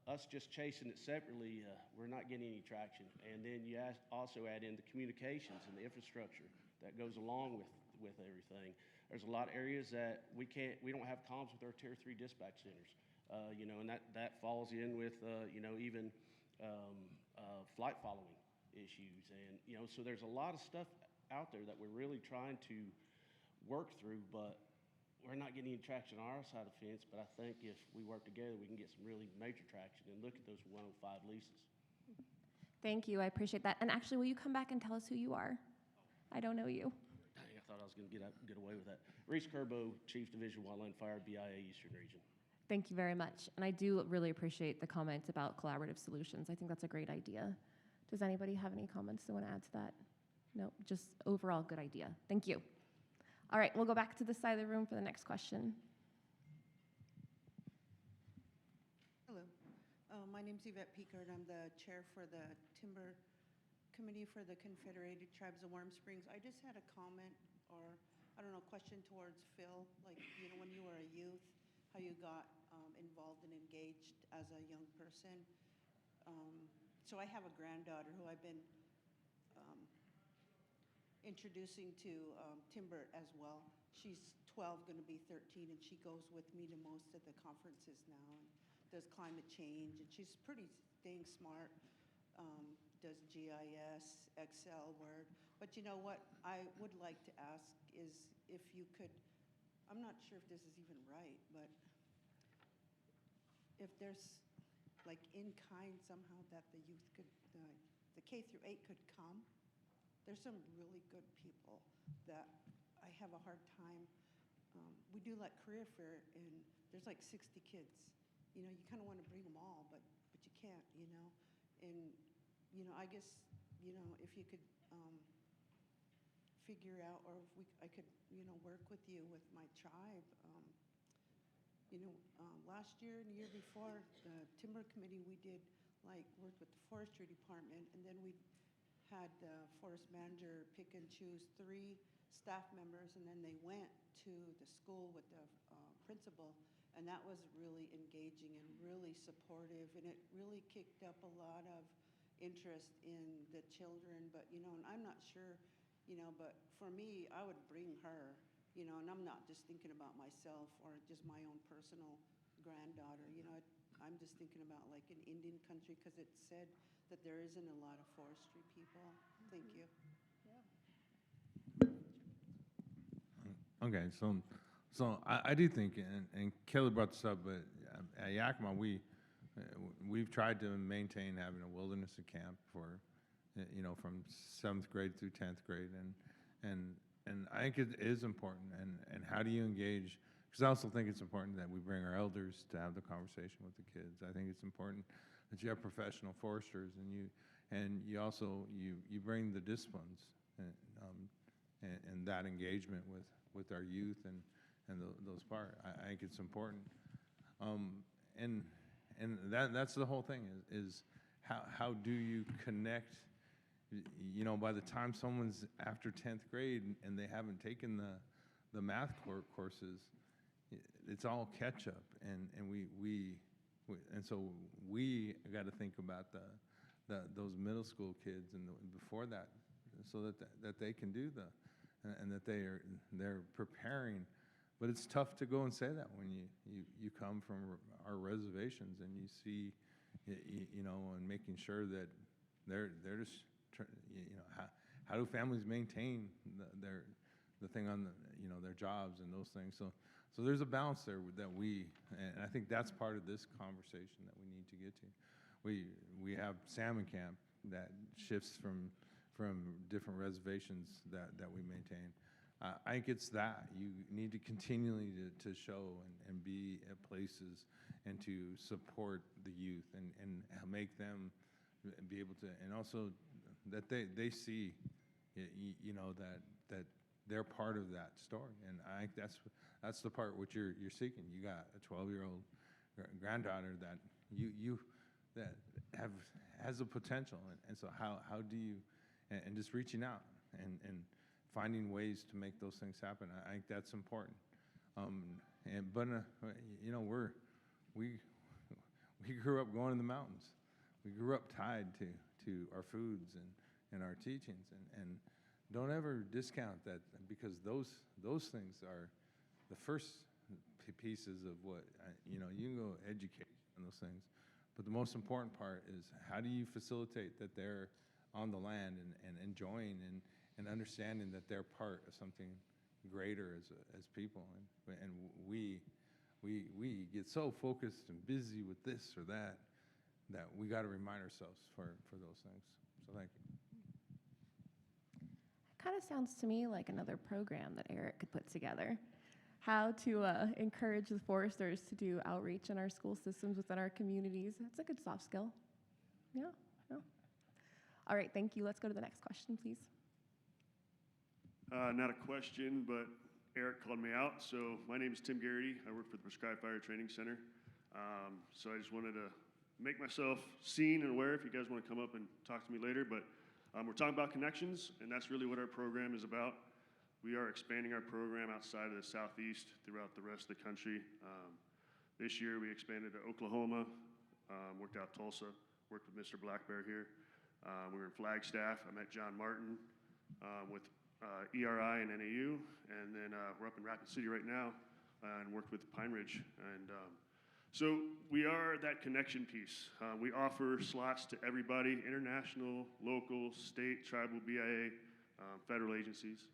us just chasing it separately, we're not getting any traction. And then you also add in the communications and the infrastructure that goes along with everything. There's a lot of areas that we don't have comms with our Tier 3 dispatch centers, you know, and that falls in with, you know, even flight following issues. And, you know, so there's a lot of stuff out there that we're really trying to work through, but we're not getting any traction on our side of the fence. But I think if we work together, we can get some really major traction and look at those 105 leases. Thank you, I appreciate that. And actually, will you come back and tell us who you are? I don't know you. Dang, I thought I was going to get away with that. Reese Kerbo, Chief Division Wildland Fire, BIA Eastern Region. Thank you very much. And I do really appreciate the comments about collaborative solutions. I think that's a great idea. Does anybody have any comments they want to add to that? No, just overall good idea. Thank you. All right, we'll go back to this side of the room for the next question. Hello, my name's Yvette Pickard. I'm the chair for the Timber Committee for the Confederated Tribes of Warm Springs. I just had a comment or, I don't know, question towards Phil, like, you know, when you were a youth, how you got involved and engaged as a young person. So I have a granddaughter who I've been introducing to timber as well. She's 12, going to be 13, and she goes with me to most of the conferences now and does climate change, and she's pretty dang smart. Does GIS, Excel, Word. But you know what I would like to ask is if you could, I'm not sure if this is even right, but if there's like in kind somehow that the youth could, the K through 8 could come. There's some really good people that I have a hard time. We do like career fair, and there's like 60 kids. You know, you kind of want to bring them all, but you can't, you know. And, you know, I guess, you know, if you could figure out, or if I could, you know, work with you with my tribe. You know, last year and the year before, the Timber Committee, we did like work with the Forestry Department, and then we had the forest manager pick and choose 3 staff members, and then they went to the school with the principal, and that was really engaging and really supportive, and it really kicked up a lot of interest in the children. But, you know, and I'm not sure, you know, but for me, I would bring her, you know, and I'm not just thinking about myself or just my own personal granddaughter, you know, I'm just thinking about like an Indian country, because it said that there isn't a lot of forestry people. Thank you. Okay, so I do think, and Kelly brought this up, but at Yakama, we've tried to maintain having a wilderness camp for, you know, from 7th grade through 10th grade, and I think it is important, and how do you engage? Because I also think it's important that we bring our elders to have the conversation with the kids. I think it's important that you have professional foresters, and you also bring the disciplines and that engagement with our youth and those part. I think it's important, and that's the whole thing is how do you connect? You know, by the time someone's after 10th grade and they haven't taken the math courses, it's all catch up, and so we got to think about those middle school kids and before that, so that they can do and that they're preparing. But it's tough to go and say that when you come from our reservations and you see, you know, and making sure that they're just, you know, how do families maintain the thing on their jobs and those things. So there's a balance there that and I think that's part of this conversation that we need to get to. We have salmon camp that shifts from different reservations that we maintain. I think it's that you need to continually to show and be at places and to support the youth and make them be able to, and also that they see, you know, that they're part of that story. And I think that's the part which you're seeking. You got a 12-year-old granddaughter that that has a potential, and so how do you, and just reaching out and finding ways to make those things happen. I think that's important. But you know, we grew up going in the mountains. We grew up tied to our foods and our teachings, and don't ever discount that, because those things are the first pieces of what, you know, you can go educate on those things, but the most important part is how do you facilitate that they're on the land and enjoying and understanding that they're part of something greater as people. And we get so focused and busy with this or that we got to remind ourselves for those things. So thank you. Kind of sounds to me like another program that Eric could put together. How to encourage the foresters to do outreach in our school systems within our communities. That's a good soft skill. Yeah. All right, thank you. Let's go to the next question, please. Not a question, but Eric called me out. So my name is Tim Garrity. I work for the Prescribed Fire Training Center. So I just wanted to make myself seen and aware if you guys want to come up and talk to me later. But We're talking about connections, and that's really what our program is about. We are expanding our program outside of the Southeast throughout the rest of the country. This year we expanded to Oklahoma, worked out Tulsa, worked with Mr. Black Bear here. We were in Flagstaff. I met John Martin with ERI and NAU, and then we're up in Rapid City right now and worked with Pine Ridge. And so we are that connection piece. We offer slots to everybody, international, local, state, tribal, BIA, federal agencies.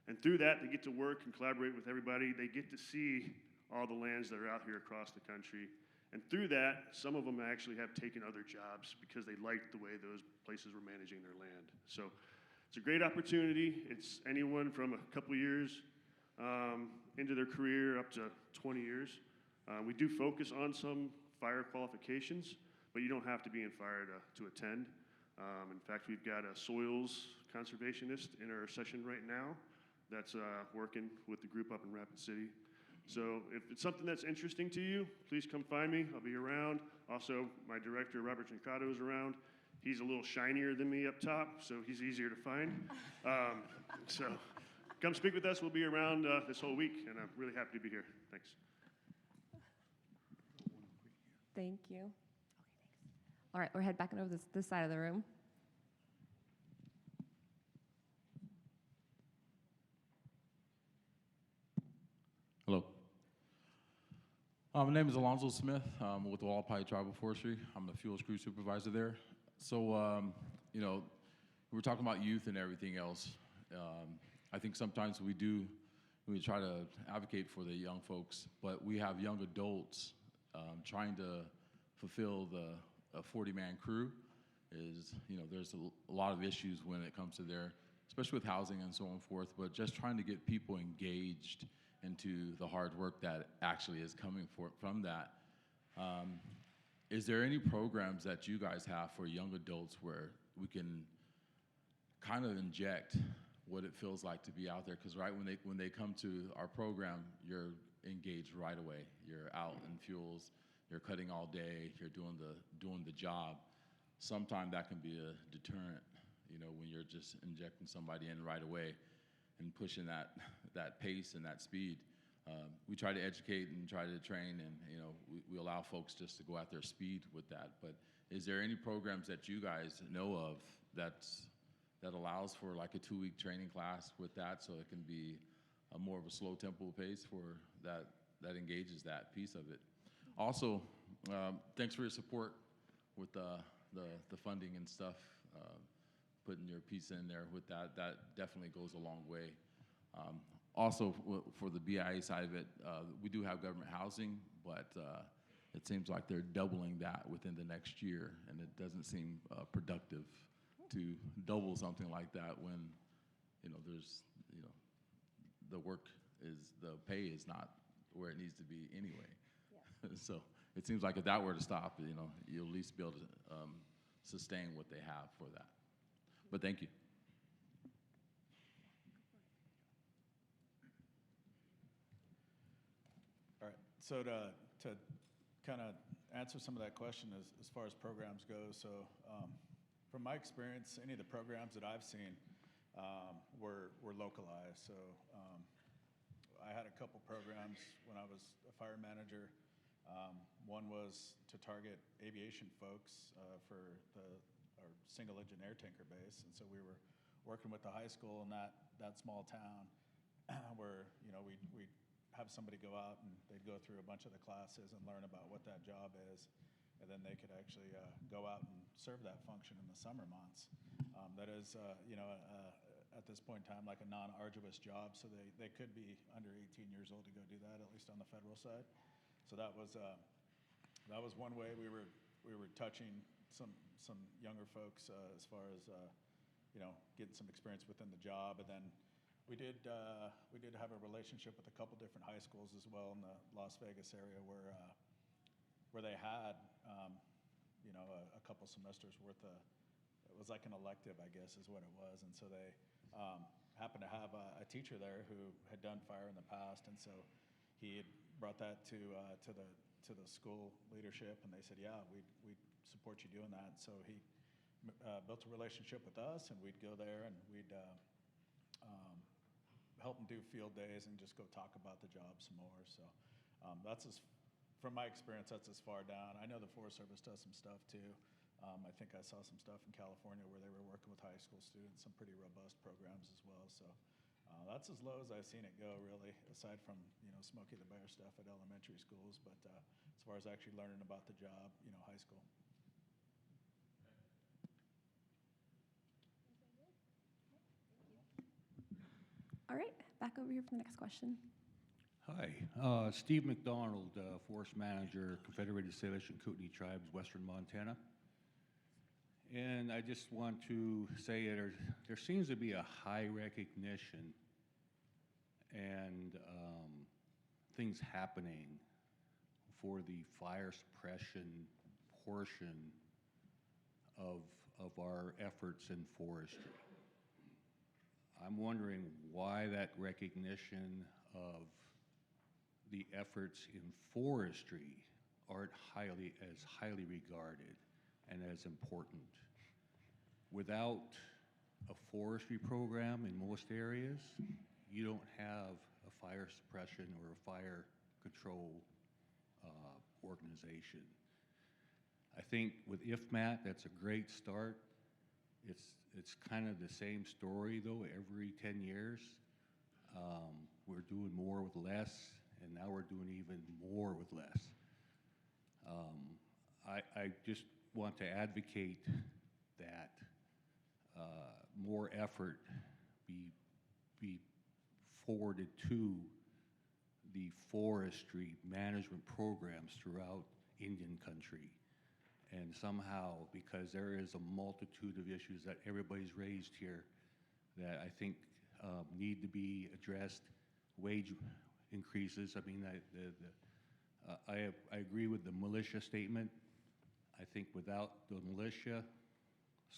And through that, they get to work and collaborate with everybody. They get to see all the lands that are out here across the country. And through that, some of them actually have taken other jobs because they liked the way those places were managing their land. So it's a great opportunity. It's anyone from a couple years into their career up to 20 years. We do focus on some fire qualifications, but you don't have to be in fire to attend. In fact, we've got a soils conservationist in our session right now that's working with the group up in Rapid City. So if it's something that's interesting to you, please come find me. I'll be around. Also, my director, Robert Giancato, is around. He's a little shinier than me up top, so he's easier to find. So come speak with us. We'll be around this whole week, and I'm really happy to be here. Thanks. Thank you. Okay, thanks. All right, we're head back over this side of the room. Hello. My name is Alonzo Smith. I'm with Wallapai Tribal Forestry. I'm the fuels crew supervisor there. So, you know, we're talking about youth and everything else. I think sometimes we try to advocate for the young folks, but we have young adults trying to fulfill the 40-man crew. There's a lot of issues when it comes to there, especially with housing and so on and forth, but just trying to get people engaged into the hard work that actually is coming from that. Is there any programs that you guys have for young adults where we can kind of inject what it feels like to be out there? Because when they come to our program, you're engaged right away. You're out in fuels, you're cutting all day, you're doing the job. Sometimes that can be a deterrent, when you're just injecting somebody in right away and pushing that pace and that speed. We try to educate and try to train, and we allow folks just to go at their speed with that. But is there any programs that you guys know of that allows for like a 2-week training class with that, so it can be a more of a slow tempo pace for that engages that piece of it? Also, thanks for your support with the funding and stuff. Putting your piece in there with that definitely goes a long way. Also, for the BIA side of it, we do have government housing, but it seems like they're doubling that within the next year, and it doesn't seem productive to double something like that when, there's, the pay is not where it needs to be anyway. Yeah. So it seems like if that were to stop, you'll at least be able to sustain what they have for that. But thank you. All right, so to kind of answer some of that question as far as programs go, so from my experience, any of the programs that I've seen were localized. So I had a couple programs when I was a fire manager. One was to target aviation folks for our single engine air tanker base, and so we were working with the high school in that small town where we'd have somebody go out and they'd go through a bunch of the classes and learn about what that job is, and then they could actually go out and serve that function in the summer months. That is at this point in time like a non-arduous job, so they could be under 18 years old to go do that, at least on the federal side. So that was one way we were touching some younger folks as far as getting some experience within the job. And then we did have a relationship with a couple different high schools as well in the Las Vegas area where they had a couple semesters worth of, it was like an elective, I guess is what it was. And so they happened to have a teacher there who had done fire in the past, and so he had brought that to the school leadership, and they said, yeah, we support you doing that. So he built a relationship with us, and we'd go there and we'd help them do field days and just go talk about the job some more. So from my experience, that's as far down. I know the Forest Service does some stuff too. I think I saw some stuff in California where they were working with high school students, some pretty robust programs as well. So that's as low as I've seen it go, really, aside from, Smokey the Bear stuff at elementary schools. But as far as actually learning about the job, high school. All right, back over here for the next question. Hi, Steve McDonald, Forest Manager, Confederated Salish and Kootenai Tribes, Western Montana. And I just want to say there seems to be a high recognition and things happening for the fire suppression portion of our efforts in forestry. I'm wondering why that recognition of the efforts in forestry aren't as highly regarded and as important. Without a forestry program in most areas, you don't have a fire suppression or a fire control organization. I think with IFMAT, that's a great start. It's kind of the same story though every 10 years. We're doing more with less, and now we're doing even more with less. I just want to advocate that more effort be forwarded to the forestry management programs throughout Indian country. And somehow, because there is a multitude of issues that everybody's raised here that I think need to be addressed, wage increases. I mean, I agree with the militia statement. I think without the militia,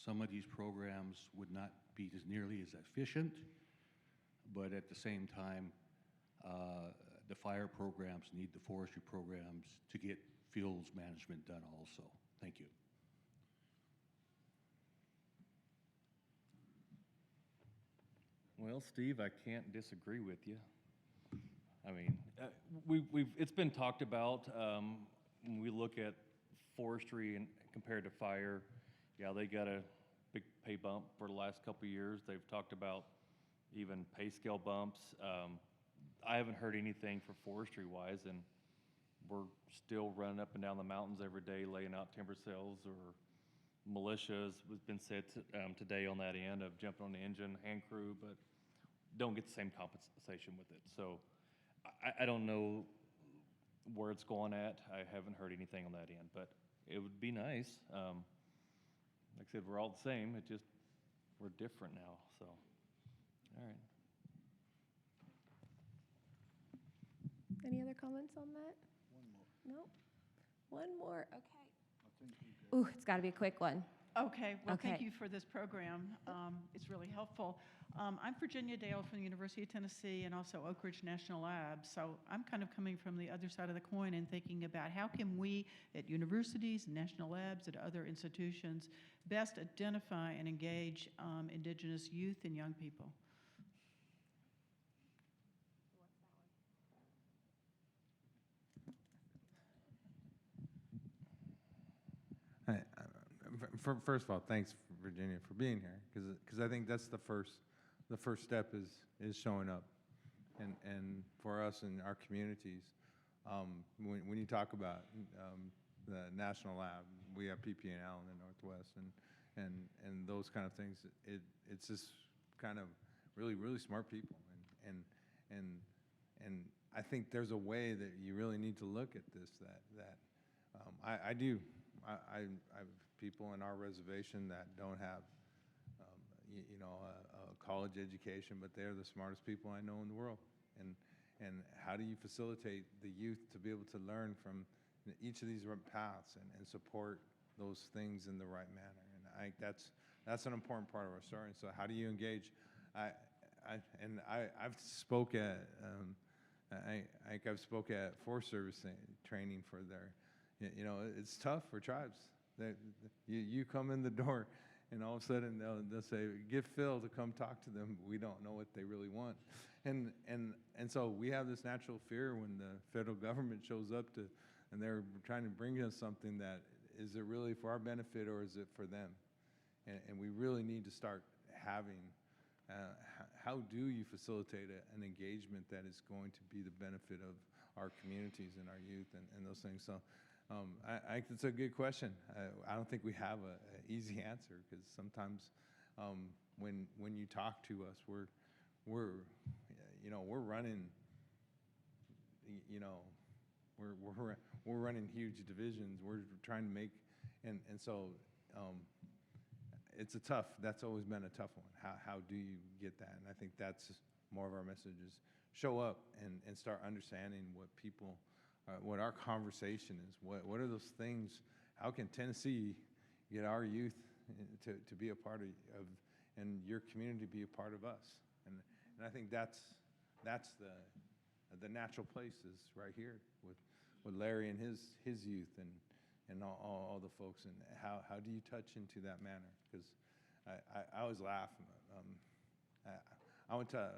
some of these programs would not be as nearly as efficient, but at the same time, the fire programs need the forestry programs to get fields management done also. Thank you. Well, Steve, I can't disagree with you. I mean, it's been talked about when we look at forestry and compared to fire. Yeah, they got a big pay bump for the last couple of years. They've talked about even pay scale bumps. I haven't heard anything for forestry-wise, and we're still running up and down the mountains every day laying out timber sales, or militias has been said today on that end of jumping on the engine, hand crew, but don't get the same compensation with it. So I don't know where it's going at. I haven't heard anything on that end, but it would be nice. Like I said, we're all the same. It just, we're different now, so, all right. Any other comments on that? One more. No? One more, okay. Ooh, it's gotta be a quick one. Okay, well, thank Okay. you for this program. It's really helpful. I'm Virginia Dale from the University of Tennessee and also Oak Ridge National Lab. So I'm kind of coming from the other side of the coin and thinking about how can we at universities, national labs, and other institutions best identify and engage Indigenous youth and young people. First of all, thanks, Virginia, for being here, because I think that's the first step is showing up, and for us in our communities, when you talk about the national lab, we have PPNL in the Northwest, and those kind of things. It's just kind of really smart people, and I think there's a way that you really need to look at this. I do. I have people in our reservation that don't have, a college education, but they're the smartest people I know in the world. And how do you facilitate the youth to be able to learn from each of these paths and support those things in the right manner? And I think that's an important part of our story. So how do you engage? I've spoke at I've spoke at Forest Service training for their. It's tough for tribes. You come in the door and all of a sudden they'll say, "Get Phil to come talk to them." We don't know what they really want, and so we have this natural fear when the federal government shows up and they're trying to bring us something that is it really for our benefit or is it for them, and we really need to start having. How do you facilitate an engagement that is going to be the benefit of our communities and our youth and those things? So I think it's a good question. I don't think we have an easy answer because sometimes when you talk to us, we're running, we're running huge divisions. We're trying to make, and so that's always been a tough one. How do you get that? And I think that's more of our message is show up and start understanding what people, what our conversation is. What are those things? How can Tennessee get our youth to be a part of and your community be a part of us? And I think that's the natural place is right here with Larry and his youth and all the folks, and how do you touch into that manner? Because I always laugh. I went to,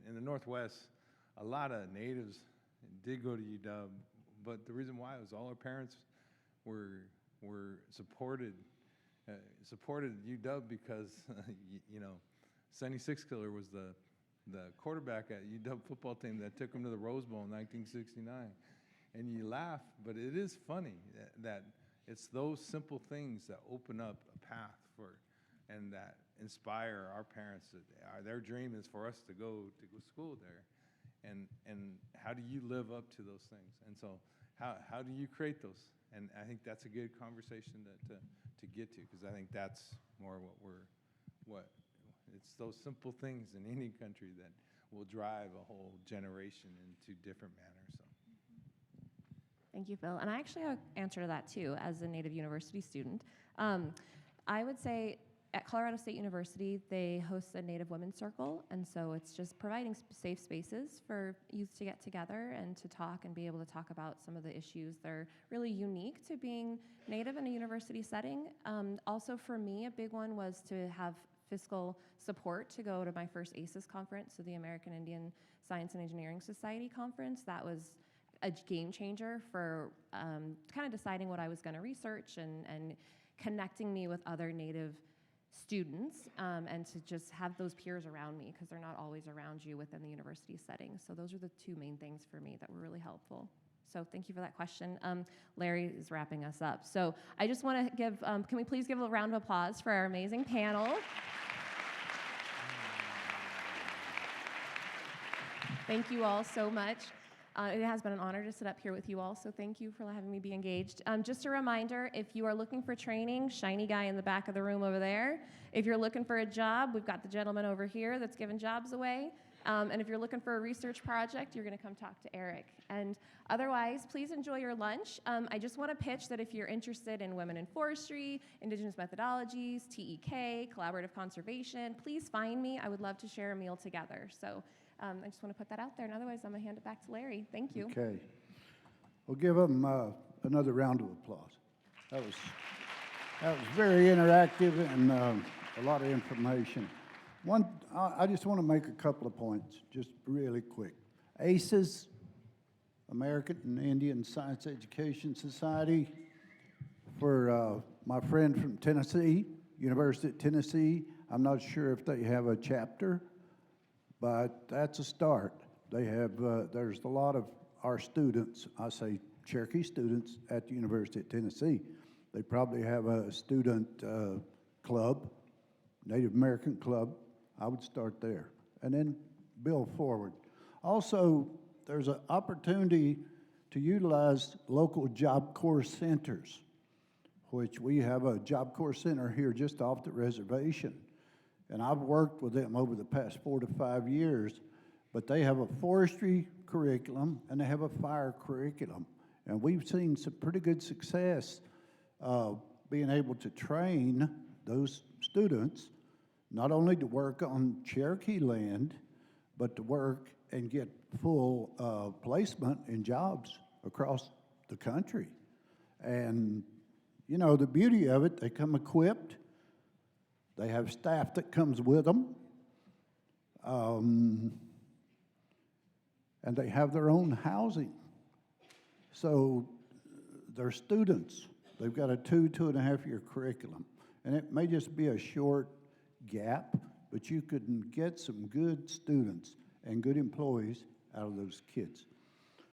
in the Northwest, a lot of natives did go to UW, but the reason why was all our parents were supported UW because, Sonny Sixkiller was the quarterback at UW football team that took him to the Rose Bowl in 1969. And you laugh, but it is funny that it's those simple things that open up a path and that inspire our parents. Their dream is for us to go school there. And how do you live up to those things? And so how do you create those? And I think that's a good conversation to get to, because I think that's more it's those simple things in any country that will drive a whole generation into different manners. So. Thank you, Phil. And I actually have an answer to that too, as a Native University student. I would say at Colorado State University, they host a Native Women's Circle, and so it's just providing safe spaces for youth to get together and to talk and be able to talk about some of the issues that are really unique to being Native in a university setting. Also for me, a big one was to have fiscal support to go to my first ACES conference, so the American Indian Science and Engineering Society conference. That was a game changer for kind of deciding what I was going to research and connecting me with other Native students and to just have those peers around me, because they're not always around you within the university setting. So those are the two main things for me that were really helpful. So thank you for that question. Larry is wrapping us up. So I just want to give, can we please give a round of applause for our amazing panel? Thank you all so much. It has been an honor to sit up here with you all, so thank you for having me be engaged. Just a reminder, if you are looking for training, shiny guy in the back of the room over there. If you're looking for a job, we've got the gentleman over here that's giving jobs away. And if you're looking for a research project, you're going to come talk to Eric. And otherwise, please enjoy your lunch. I just want to pitch that if you're interested in women in forestry, indigenous methodologies, TEK, collaborative conservation, please find me. I would love to share a meal together. So I just want to put that out there. And otherwise, I'm going to hand it back to Larry. Thank you. Okay. We'll give them another round of applause. That was very interactive and a lot of information. I just want to make a couple of points, just really quick. ACES, American Indian Science Education Society, for my friend from Tennessee, University of Tennessee. I'm not sure if they have a chapter, but that's a start. They have, there's a lot of our students, I say Cherokee students at the University of Tennessee. They probably have a student club, Native American club. I would start there and then build forward. Also, there's an opportunity to utilize local Job Corps centers, which we have a Job Corps center here just off the reservation. And I've worked with them over the past 4 to 5 years, but they have a forestry curriculum and they have a fire curriculum. And we've seen some pretty good success being able to train those students not only to work on Cherokee land, but to work and get full placement in jobs across the country. And, you know, the beauty of it, they come equipped, They have staff that comes with them. And they have their own housing. So they're students. They've got a 2.5 year curriculum. And it may just be a short gap, but you can get some good students and good employees out of those kids.